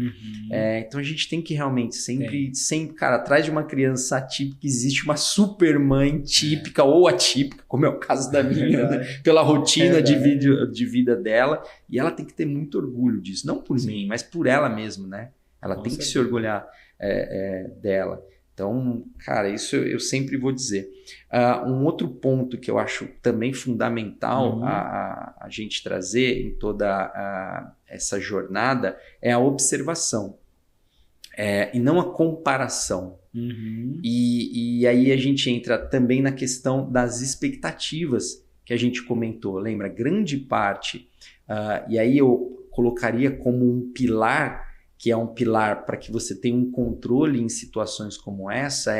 Então a gente tem que realmente sempre, cara, atrás de uma criança atípica existe uma super mãe típica ou atípica, como é o caso da minha, né? Pela rotina de vida dela. E ela tem que ter muito orgulho disso. Não por mim, mas por ela mesma, né? Ela tem que se orgulhar dela. Então, cara, isso eu sempre vou dizer. Um outro ponto que eu acho também fundamental a gente trazer em toda essa jornada é a observação e não a comparação. E aí a gente entra também na questão das expectativas que a gente comentou. Lembra? Grande parte, e aí eu colocaria como um pilar, que é um pilar para que você tenha um controle em situações como essa,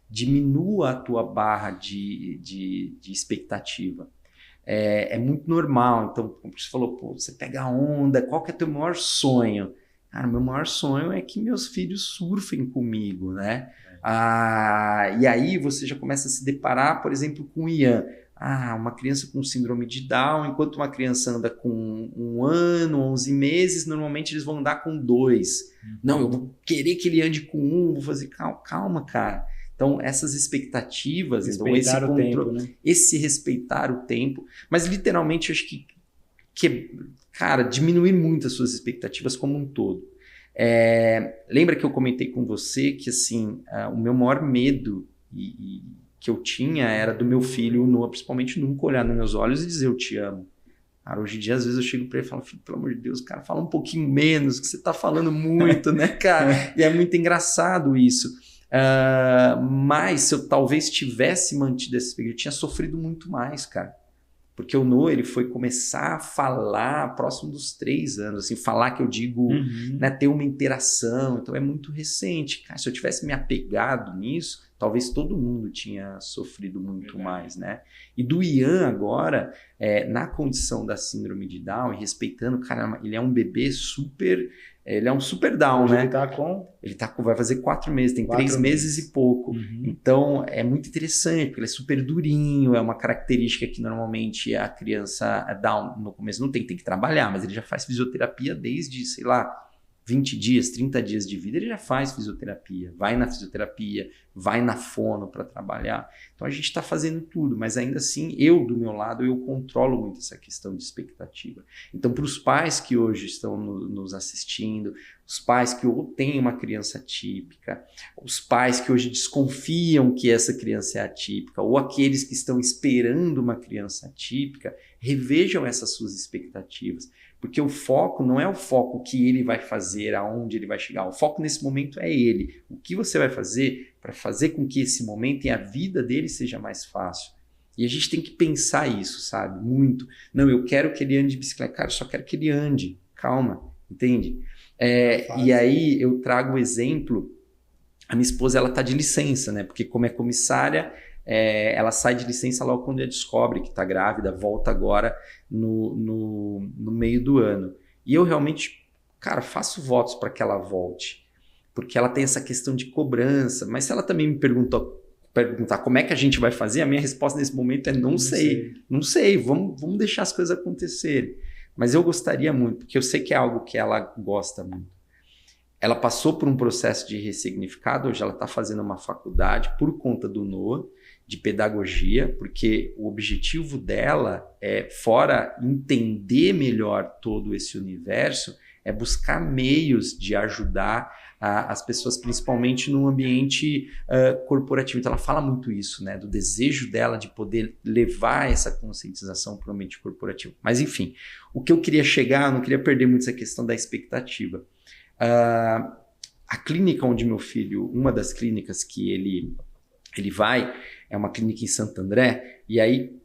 diminua a tua barra de expectativa. é muito normal. Então, como você falou, pô, você pega a onda, qual que é o teu maior sonho? Cara, meu maior sonho é que meus filhos surfem comigo, né? E aí você já começa a se deparar, por exemplo, com o Ian. Uma criança com síndrome de Down, enquanto uma criança anda com 1 ano, 11 meses, normalmente eles vão andar com 2. Não, eu vou querer que ele ande com 1, vou fazer, calma, cara. Então, essas expectativas, respeitar então, o tempo, né? esse respeitar o tempo, mas literalmente eu acho que, cara, diminuir muito as suas expectativas como um todo. Lembra que eu comentei com você que, assim, o meu maior medo que eu tinha era do meu filho, Noah, principalmente, nunca olhar nos meus olhos e dizer eu te amo. Cara, hoje em dia, às vezes eu chego para ele e falo, filho, pelo amor de Deus, cara, fala um pouquinho menos, que você tá falando muito, né, cara? E é muito engraçado isso. Mas se eu talvez tivesse mantido esse espírito, eu tinha sofrido muito mais, cara. Porque o Noah, ele foi começar a falar próximo dos 3 anos, assim, falar que eu digo, né, ter uma interação, então é muito recente. Cara, se eu tivesse me apegado nisso, talvez todo mundo tinha sofrido muito mais, né? E do Ian agora, na condição da síndrome de Down, e respeitando, cara, ele é um bebê super... Ele é um super down, né? Ele vai fazer 4 meses, tem 3 meses e pouco. Então, é muito interessante, porque ele é super durinho, é uma característica que normalmente a criança down no começo não tem que trabalhar, mas ele já faz fisioterapia desde, sei lá, 20 dias, 30 dias de vida, ele já faz fisioterapia, vai na fisioterapia, vai na fono para trabalhar. Então a gente está fazendo tudo, mas ainda assim, eu do meu lado, eu controlo muito essa questão de expectativa. Então para os pais que hoje estão nos assistindo, os pais que ou têm uma criança atípica, os pais que hoje desconfiam que essa criança é atípica, ou aqueles que estão esperando uma criança atípica, revejam essas suas expectativas. Porque o foco não é o foco que ele vai fazer, aonde ele vai chegar. O foco nesse momento é ele. O que você vai fazer para fazer com que esse momento e a vida dele seja mais fácil. E a gente tem que pensar isso, sabe? Muito. Não, eu quero que ele ande de bicicleta. Cara, eu só quero que ele ande. Calma, entende? E aí eu trago o exemplo. A minha esposa, ela tá de licença, né? Porque como é comissária... ela sai de licença logo quando ela descobre que está grávida, volta agora no meio do ano. E eu realmente, cara, faço votos para que ela volte, porque ela tem essa questão de cobrança, mas se ela também me perguntar como é que a gente vai fazer, a minha resposta nesse momento é não sei, vamos deixar as coisas acontecerem. Mas eu gostaria muito, porque eu sei que é algo que ela gosta muito. Ela passou por um processo de ressignificado, hoje ela está fazendo uma faculdade por conta do Noah, de pedagogia, porque o objetivo dela fora entender melhor todo esse universo, é buscar meios de ajudar as pessoas, principalmente no ambiente corporativo. Então ela fala muito isso, né, do desejo dela de poder levar essa conscientização para o ambiente corporativo. Mas enfim, o que eu queria chegar, eu não queria perder muito essa questão da expectativa. A clínica onde meu filho, uma das clínicas que ele vai, é uma clínica em Santo André, e aí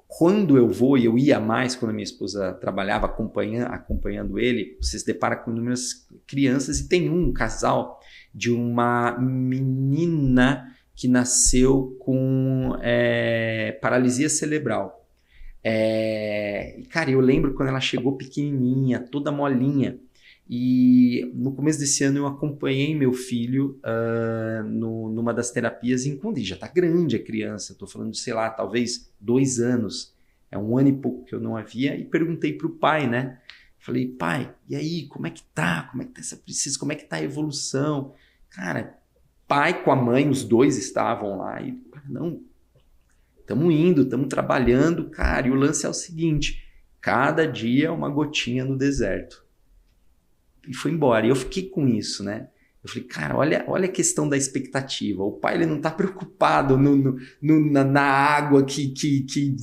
quando eu vou, e eu ia mais quando a minha esposa trabalhava acompanhando ele, você se depara com inúmeras crianças, e tem um casal de uma menina que nasceu com paralisia cerebral. Cara, eu lembro quando ela chegou pequenininha, toda molinha, e no começo desse ano eu acompanhei meu filho numa das terapias em quando ele já está grande a criança, estou falando de, sei lá, talvez 2 anos, 1 ano e pouco que eu não havia, e perguntei para o pai, né? Falei, pai, e aí, como é que tá? Como é que tá essa precisa? Como é que tá a evolução? Cara, pai com a mãe, os dois estavam lá, e não, estamos indo, estamos trabalhando, cara, e o lance é o seguinte, cada dia é uma gotinha no deserto. E foi embora. E eu fiquei com isso, né? Eu falei, cara, olha a questão da expectativa. O pai, ele não está preocupado na água que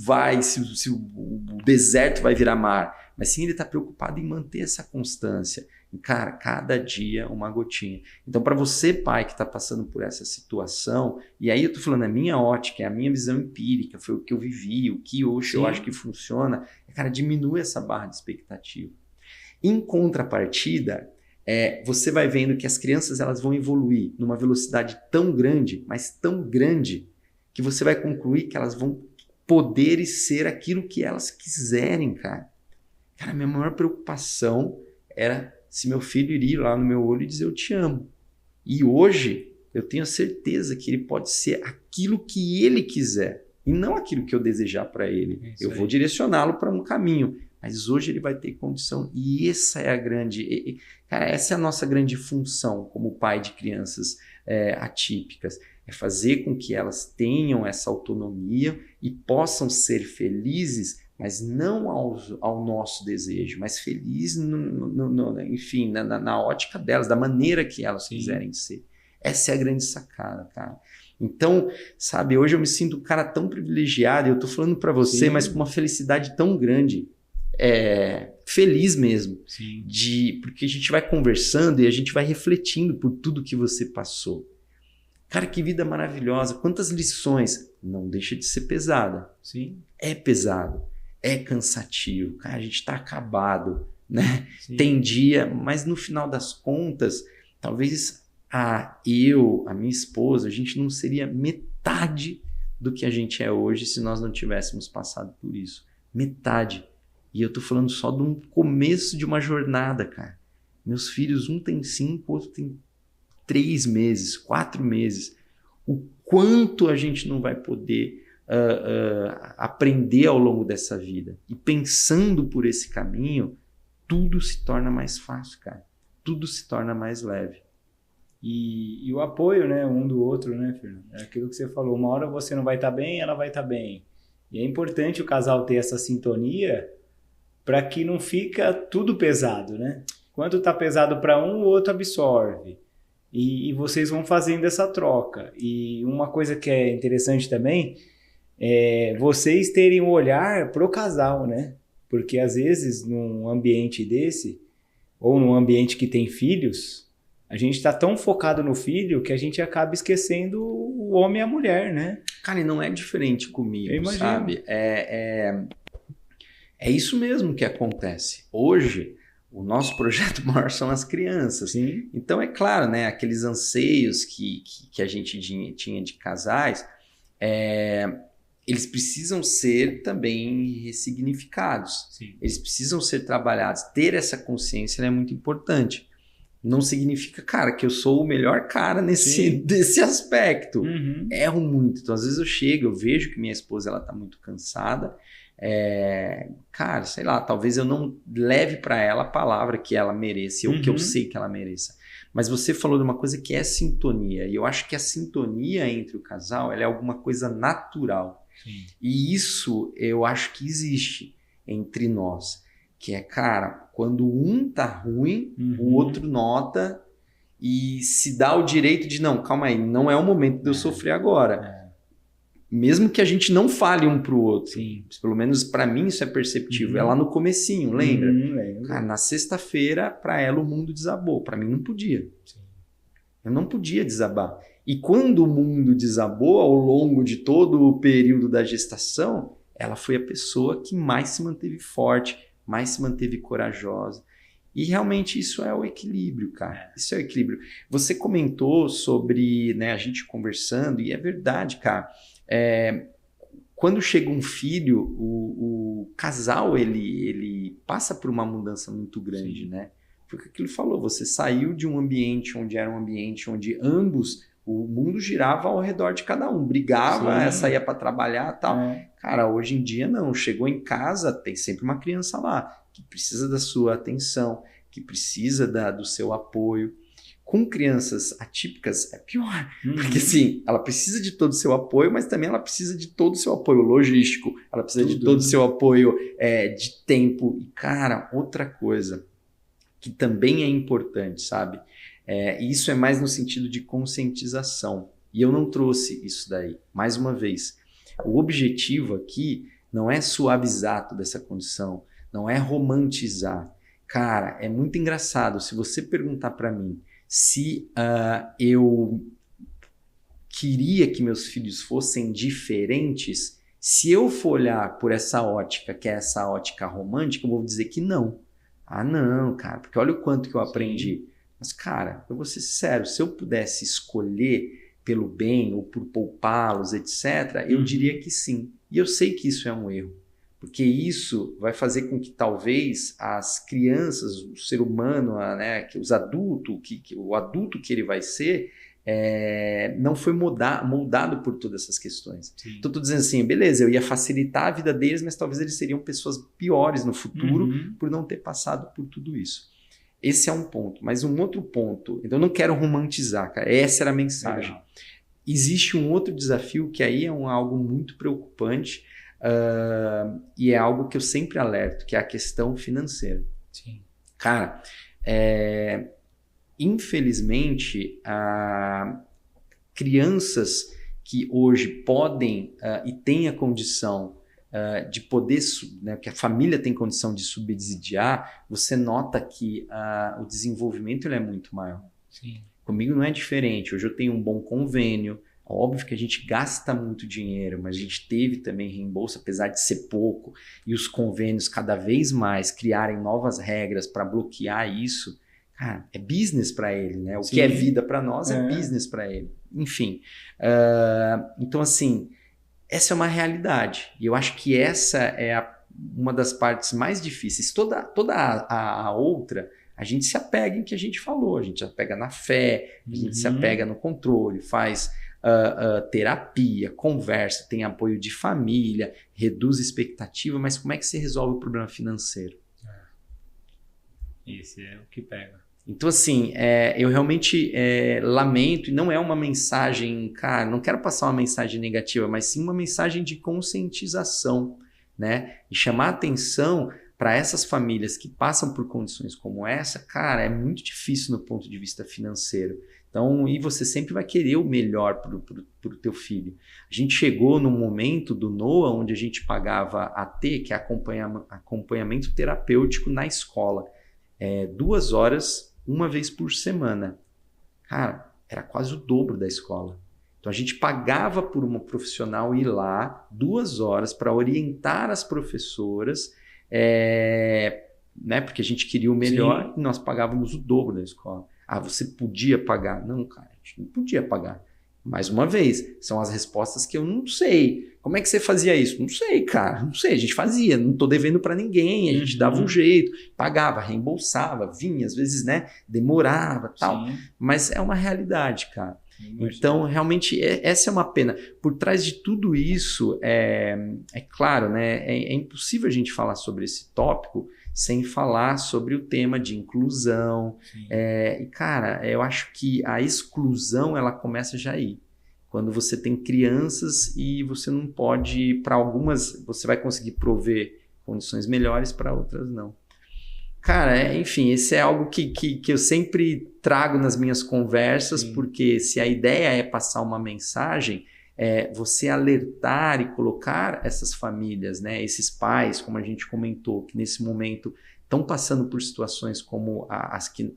vai, se o deserto vai virar mar. Mas sim, ele está preocupado em manter essa constância. E, cara, cada dia uma gotinha. Então, para você, pai, que está passando por essa situação, e aí eu estou falando a minha ótica, é a minha visão empírica, foi o que eu vivi, o que hoje eu acho que funciona, cara, diminui essa barra de expectativa. Em contrapartida, você vai vendo que as crianças elas vão evoluir numa velocidade tão grande, mas tão grande, que você vai concluir que elas vão poder ser aquilo que elas quiserem, cara. Cara, minha maior preocupação era se meu filho iria lá no meu olho e dizer eu te amo. E hoje eu tenho certeza que ele pode ser aquilo que ele quiser e não aquilo que eu desejar para ele. Eu vou direcioná-lo para um caminho, mas hoje ele vai ter condição. E essa é a grande... Cara, essa é a nossa grande função como pai de crianças atípicas. É fazer com que elas tenham essa autonomia e possam ser felizes, mas não ao nosso desejo, mas felizes, enfim, na ótica delas, da maneira que elas quiserem ser. Essa é a grande sacada, cara. Então, sabe, hoje eu me sinto um cara tão privilegiado, e eu tô falando para você, mas com uma felicidade tão grande, feliz mesmo, porque a gente vai conversando e a gente vai refletindo por tudo que você passou. Cara, que vida maravilhosa, quantas lições. Não deixa de ser pesada. Sim. É pesado, é cansativo, cara, a gente tá acabado, né? Sim. Tem dia, mas no final das contas, talvez a minha esposa, a gente não seria metade do que a gente é hoje se nós não tivéssemos passado por isso. Metade. E eu tô falando só de um começo de uma jornada, cara. Meus filhos, um tem 5, outro tem 3 meses, 4 meses. O quanto a gente não vai poder aprender ao longo dessa vida. E pensando por esse caminho, tudo se torna mais fácil, cara. Tudo se torna mais leve. E o apoio, né, um do outro, né, Fernando? É aquilo que você falou, uma hora você não vai estar bem, ela vai estar bem. E é importante o casal ter essa sintonia para que não fica tudo pesado, né? Quando tá pesado para um, o outro absorve. E vocês vão fazendo essa troca. E uma coisa que é interessante também é vocês terem um olhar pro casal, né? Porque às vezes num ambiente desse, ou num ambiente que tem filhos, a gente está tão focado no filho que a gente acaba esquecendo o homem e a mulher, né? Cara, e não é diferente comigo, Eu imagino. sabe? É isso mesmo que acontece. Hoje, o nosso projeto maior são as crianças. Sim. Então, é claro, né, aqueles anseios que a gente tinha de casais, eles precisam ser também ressignificados. Sim. Eles precisam ser trabalhados. Ter essa consciência é muito importante. Não significa, cara, que eu sou o melhor cara desse aspecto. Uhum. Erro muito. Então, às vezes eu chego, eu vejo que minha esposa ela tá muito cansada. Cara, sei lá, talvez eu não leve para ela a palavra que ela merece, ou que eu sei que ela mereça. Mas você falou de uma coisa que é sintonia. E eu acho que a sintonia entre o casal ela é alguma coisa natural. Sim. E isso eu acho que existe entre nós. Que é, cara, quando um tá ruim, o outro nota e se dá o direito de, não, calma aí, não é o momento de eu sofrer agora. Mesmo que a gente não fale um pro outro. Sim. Pelo menos para mim isso é perceptível. É lá no comecinho, lembra? Lembro. Cara, na sexta-feira, para ela o mundo desabou. Para mim não podia. Sim. Eu não podia desabar. E quando o mundo desabou, ao longo de todo o período da gestação, ela foi a pessoa que mais se manteve forte, mais se manteve corajosa. E realmente isso é o equilíbrio, cara. Isso é o equilíbrio. Você comentou sobre, né, a gente conversando, e é verdade, cara. Quando chega um filho, o casal, ele passa por uma mudança muito grande, né? Foi o que ele falou, você saiu de um ambiente onde era um ambiente onde ambos, o mundo girava ao redor de cada um, brigava, saía para trabalhar e tal. Cara, hoje em dia não, chegou em casa, tem sempre uma criança lá, que precisa da sua atenção, que precisa do seu apoio. Com crianças atípicas é pior, porque assim, ela precisa de todo o seu apoio, mas também ela precisa de todo o seu apoio logístico, ela precisa de todo o seu apoio de tempo. E cara, outra coisa que também é importante, sabe? Isso é mais no sentido de conscientização. E eu não trouxe isso daí. Mais uma vez, o objetivo aqui não é suavizar toda essa condição, não é romantizar. Cara, é muito engraçado. Se você perguntar para mim se eu queria que meus filhos fossem diferentes, se eu for olhar por essa ótica, que é essa ótica romântica, eu vou dizer que não. Ah, não, cara, porque olha o quanto que eu aprendi. Mas, cara, eu vou ser sincero, se eu pudesse escolher pelo bem ou por poupá-los, etc., eu diria que sim. E eu sei que isso é um erro, porque isso vai fazer com que talvez as crianças, o ser humano, né, os adultos, o adulto que ele vai ser, não foi moldado por todas essas questões. Sim. Então, estou dizendo assim, beleza, eu ia facilitar a vida deles, mas talvez eles seriam pessoas piores no futuro por não ter passado por tudo isso. Esse é um ponto. Mas um outro ponto, então eu não quero romantizar, cara, essa era a mensagem. Legal. Existe um outro desafio que aí é algo muito preocupante e é algo que eu sempre alerto, que é a questão financeira. Sim. Cara, infelizmente, crianças que hoje podem e têm a condição de poder, né, que a família tem condição de subsidiar, você nota que o desenvolvimento ele é muito maior. Sim. Comigo não é diferente. Hoje eu tenho um bom convênio. Óbvio que a gente gasta muito dinheiro, mas a gente teve também reembolso, apesar de ser pouco, e os convênios cada vez mais criarem novas regras para bloquear isso. Cara, é business para ele, né? O Sim. que é vida para nós é business para ele. Enfim, então assim, essa é uma realidade. E eu acho que essa é uma das partes mais difíceis. Toda a outra, a gente se apega em que a gente falou. A gente se apega na fé, a gente se apega no controle, faz terapia, conversa, tem apoio de família, reduz expectativa, mas como é que você resolve o problema financeiro? Esse é o que pega. Então, assim, eu realmente lamento, e não é uma mensagem, cara, não quero passar uma mensagem negativa, mas sim uma mensagem de conscientização, né? E chamar atenção para essas famílias que passam por condições como essa, cara, é muito difícil no ponto de vista financeiro. Então, e você sempre vai querer o melhor pro teu filho. A gente chegou no momento do NOA, onde a gente pagava AT, que é acompanhamento terapêutico na escola. 2 horas, uma vez por semana. Cara, era quase o dobro da escola. Então a gente pagava por uma profissional ir lá 2 horas para orientar as professoras, né, porque a gente queria o melhor. Sim. E nós pagávamos o dobro da escola. Você podia pagar? Não, cara, a gente não podia pagar. Mais uma vez, são as respostas que eu não sei. Como é que você fazia isso? Não sei, cara, não sei, a gente fazia, não tô devendo para ninguém, a gente dava um jeito, pagava, reembolsava, vinha, às vezes, né, demorava, tal. Sim. Mas é uma realidade, cara. Então, realmente, essa é uma pena. Por trás de tudo isso, é claro, né, é impossível a gente falar sobre esse tópico sem falar sobre o tema de inclusão. E, cara, eu acho que a exclusão, ela começa já aí. Quando você tem crianças e você não pode, para algumas, você vai conseguir prover condições melhores, para outras não. Cara, enfim, esse é algo que eu sempre trago nas minhas conversas, Sim. porque se a ideia é passar uma mensagem, você alertar e colocar essas famílias, né, esses pais, como a gente comentou, que nesse momento estão passando por situações como as que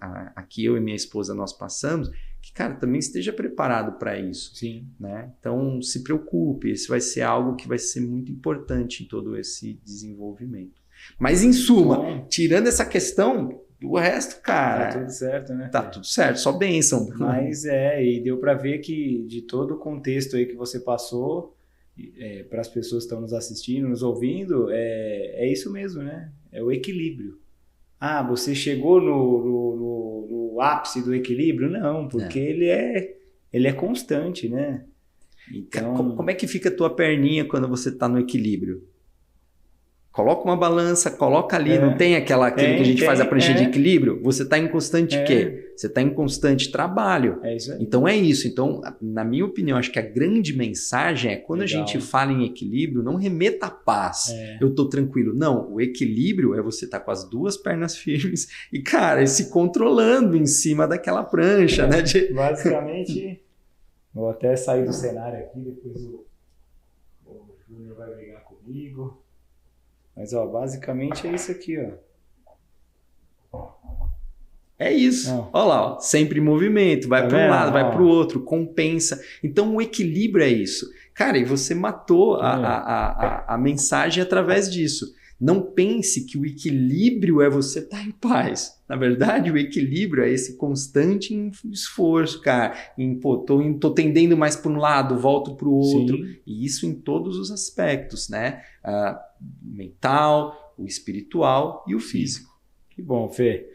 eu e minha esposa nós passamos, que, cara, também esteja preparado para isso. Sim. Né? Então, se preocupe, isso vai ser algo que vai ser muito importante em todo esse desenvolvimento. Mas, em suma, tirando essa questão, o resto, cara... Tá tudo certo, né? Tá tudo certo, só bênção. Mas e deu para ver que de todo o contexto aí que você passou, para as pessoas que estão nos assistindo, nos ouvindo, é isso mesmo, né? É o equilíbrio. Você chegou no ápice do equilíbrio? Não, porque ele é constante, né? Então... Como é que fica a tua perninha quando você está no equilíbrio? Coloca uma balança, coloca ali, não tem aquele que a gente faz a prancha de equilíbrio? Você está em constante quê? Você está em constante trabalho. É isso aí. Então é isso. Então, na minha opinião, acho que a grande mensagem é quando a gente fala em equilíbrio, não remeta a paz. Eu estou tranquilo. Não, o equilíbrio é você estar com as 2 pernas firmes e, cara, se controlando em cima daquela prancha, né? Basicamente, vou até sair do cenário aqui, depois o Júnior vai brigar comigo. Mas, basicamente é isso aqui, ó. É isso. Olha lá, sempre em movimento. Vai para um lado, vai para o outro, compensa. Então, o equilíbrio é isso. Cara, e você matou a mensagem através disso. Não pense que o equilíbrio é você estar em paz. Na verdade, o equilíbrio é esse constante esforço, cara. Tô tendendo mais para um lado, volto para o outro. Sim. E isso em todos os aspectos, né? Mental, o espiritual e o físico. Que bom, Fê.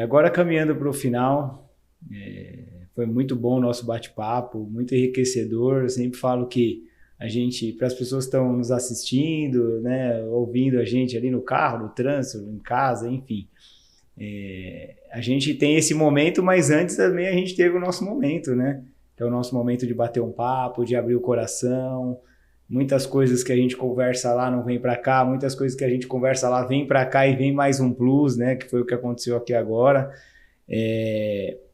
Agora caminhando para o final, foi muito bom o nosso bate-papo, muito enriquecedor. Eu sempre falo que para as pessoas que estão nos assistindo, né, ouvindo a gente ali no carro, no trânsito, em casa, enfim, a gente tem esse momento, mas antes também a gente teve o nosso momento, né? Que é o nosso momento de bater um papo, de abrir o coração. Muitas coisas que a gente conversa lá não vem para cá, muitas coisas que a gente conversa lá vem para cá e vem mais um plus, né? Que foi o que aconteceu aqui agora.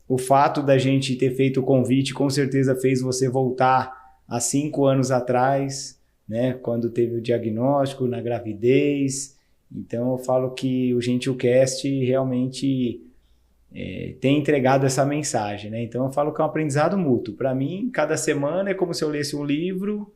O fato da gente ter feito o convite com certeza fez você voltar há 5 anos atrás, né, quando teve o diagnóstico, na gravidez. Então eu falo que o GentilCast realmente tem entregado essa mensagem, né? Então eu falo que é um aprendizado mútuo. Para mim, cada semana é como se eu lesse um livro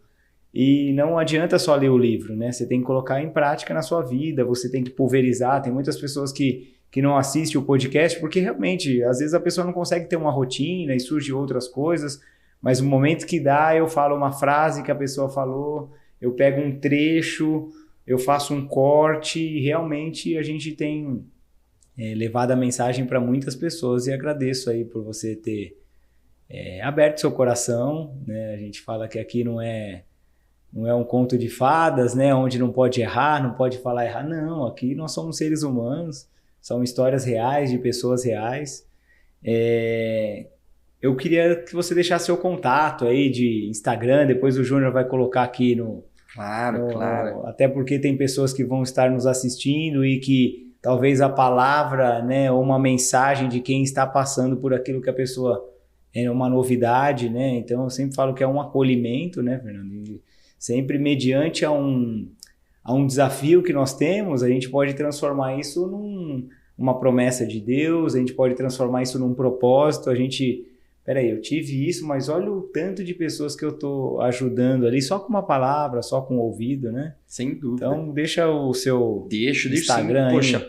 e não adianta só ler o livro, né? Você tem que colocar em prática na sua vida, você tem que pulverizar. Tem muitas pessoas que não assistem o podcast porque realmente, às vezes a pessoa não consegue ter uma rotina e surge outras coisas. Mas no momento que dá, eu falo uma frase que a pessoa falou, eu pego um trecho, eu faço um corte e realmente a gente tem levado a mensagem para muitas pessoas e agradeço aí por você ter aberto seu coração, né? A gente fala que aqui não é um conto de fadas, né? Onde não pode errar, não pode falar errar. Não, aqui nós somos seres humanos, são histórias reais de pessoas reais. Eu queria que você deixasse seu contato aí de Instagram, depois o Júnior vai colocar aqui no... Claro. Até porque tem pessoas que vão estar nos assistindo e que talvez a palavra, né, ou uma mensagem de quem está passando por aquilo que a pessoa é uma novidade, né? Então eu sempre falo que é um acolhimento, né, Fernando? E sempre mediante a um desafio que nós temos, a gente pode transformar isso numa promessa de Deus, a gente pode transformar isso num propósito, peraí, eu tive isso, mas olha o tanto de pessoas que eu estou ajudando ali, só com uma palavra, só com o ouvido, né? Sem dúvida. Então, deixa o seu Instagram aí. Poxa,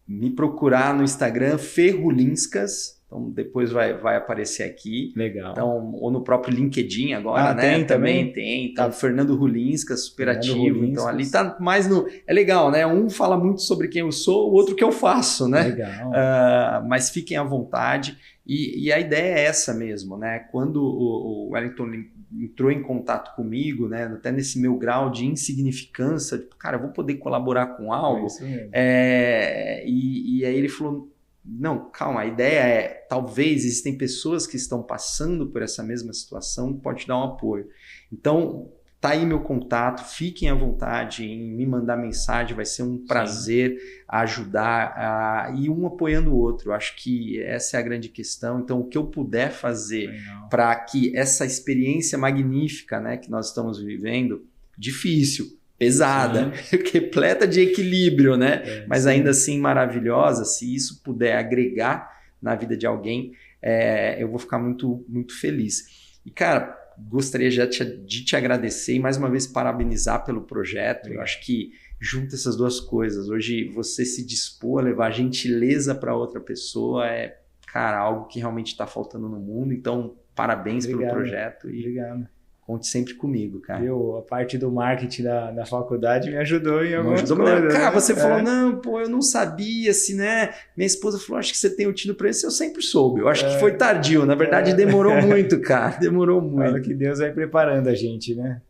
me procurar no Instagram, Ferrulinskas, então depois vai aparecer aqui. Legal. Então, ou no próprio LinkedIn agora, né? Tem também. Tem. Então, Fernando Rulinskas, super Fernando ativo. Rulinskas. Então, ali tá mais no... É legal, né? Um fala muito sobre quem eu sou, o outro que eu faço, né? Legal. Mas fiquem à vontade. E a ideia é essa mesmo, né? Quando o Wellington entrou em contato comigo, né? Até nesse meu grau de insignificância, tipo, cara, eu vou poder colaborar com algo. É isso mesmo. E aí ele falou, não, calma, a ideia é, talvez existem pessoas que estão passando por essa mesma situação que pode te dar um apoio. Então, tá aí meu contato, fiquem à vontade em me mandar mensagem, vai ser um prazer ajudar e um apoiando o outro. Eu acho que essa é a grande questão. Então, o que eu puder fazer para que essa experiência magnífica, né, que nós estamos vivendo, difícil, pesada, repleta de equilíbrio, né? Mas ainda assim maravilhosa, se isso puder agregar na vida de alguém, eu vou ficar muito, muito feliz. E, cara, gostaria já de te agradecer e mais uma vez parabenizar pelo projeto. Eu acho que junta essas duas coisas. Hoje você se dispor a levar gentileza para outra pessoa cara, algo que realmente está faltando no mundo. Então, parabéns pelo projeto e conte sempre comigo, cara. A parte do marketing da faculdade me ajudou em algumas coisas. Cara, você falou, não, pô, eu não sabia, assim, né? Minha esposa falou, acho que você tem o tino para isso. Eu sempre soube. Eu acho que foi tardio. Na verdade, demorou muito, cara. Demorou muito. Fala que Deus vai preparando a gente, né?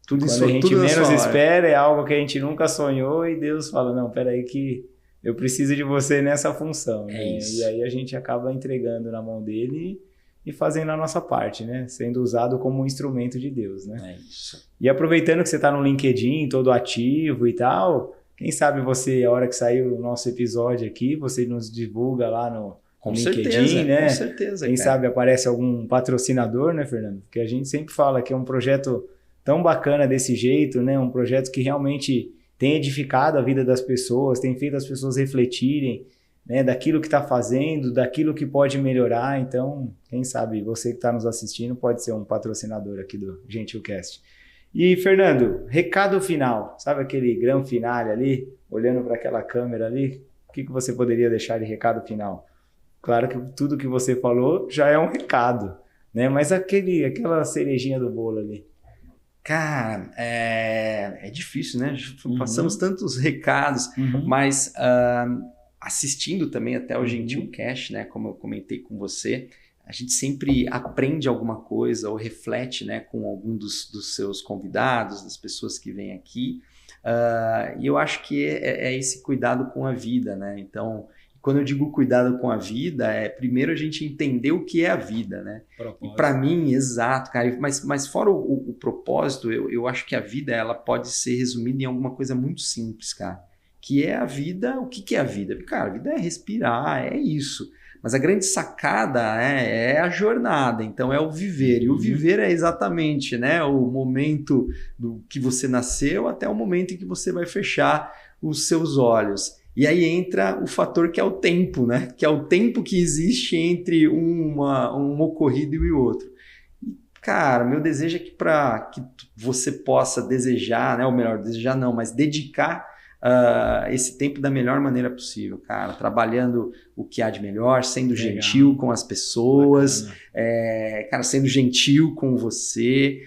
Quando a gente menos espera, é algo que a gente nunca sonhou e Deus fala, não, peraí que eu preciso de você nessa função. Né? E aí a gente acaba entregando na mão dele e fazendo a nossa parte, né? Sendo usado como um instrumento de Deus, né? É isso. E aproveitando que você está no LinkedIn, todo ativo e tal, quem sabe você, a hora que sair o nosso episódio aqui, você nos divulga lá no LinkedIn, né? Com certeza. Quem sabe aparece algum patrocinador, né, Fernando? Porque a gente sempre fala que é um projeto tão bacana desse jeito, né? Um projeto que realmente tem edificado a vida das pessoas, tem feito as pessoas refletirem, né, daquilo que está fazendo, daquilo que pode melhorar. Então, quem sabe você que está nos assistindo pode ser um patrocinador aqui do GentilCast. E, Fernando, recado final. Sabe aquele grande finale ali, olhando para aquela câmera ali? O que você poderia deixar de recado final? Claro que tudo que você falou já é um recado, né? Mas aquela cerejinha do bolo ali. Cara, é difícil, né? Passamos tantos recados, mas assistindo também até o GentilCast, né? Como eu comentei com você, a gente sempre aprende alguma coisa ou reflete, né, com algum dos seus convidados, das pessoas que vêm aqui. E eu acho que é esse cuidado com a vida, né? Então, quando eu digo cuidado com a vida, primeiro a gente entender o que é a vida, né? E para mim, exato, cara. Mas fora o propósito, eu acho que a vida ela pode ser resumida em alguma coisa muito simples, cara. Que é a vida. O que é a vida? Cara, a vida é respirar, é isso. Mas a grande sacada é a jornada, então é o viver. E o viver é exatamente, né, o momento do que você nasceu até o momento em que você vai fechar os seus olhos. E aí entra o fator que é o tempo, né? Que é o tempo que existe entre um ocorrido e o outro. E, cara, meu desejo é que para que você possa desejar, né? Ou melhor, desejar não, mas dedicar esse tempo da melhor maneira possível, cara. Trabalhando o que há de melhor, sendo gentil com as pessoas, cara, sendo gentil com você.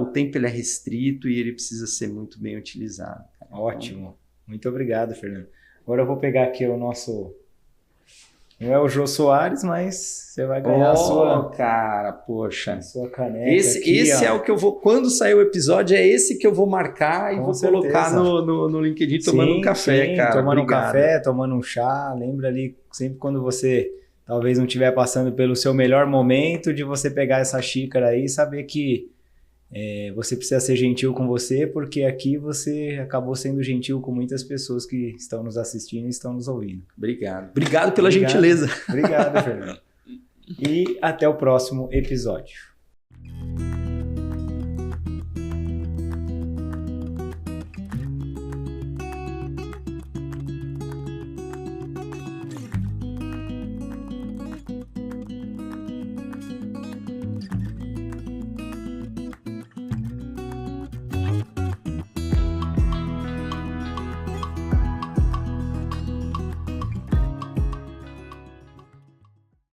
O tempo ele é restrito e ele precisa ser muito bem utilizado. Cara. Ótimo. Muito obrigado, Fernando. Agora eu vou pegar aqui o nosso... Não é o Jô Soares, mas você vai ganhar a sua... cara, poxa. A sua caneca esse é o que eu vou... Quando sair o episódio, é esse que eu vou marcar e vou colocar no LinkedIn tomando um café, cara. Tomando um café, tomando um chá. Lembra ali, sempre quando você talvez não estiver passando pelo seu melhor momento, de você pegar essa xícara aí e saber que você precisa ser gentil com você, porque aqui você acabou sendo gentil com muitas pessoas que estão nos assistindo e estão nos ouvindo. Obrigado pela gentileza. Obrigado, Fernando. E até o próximo episódio.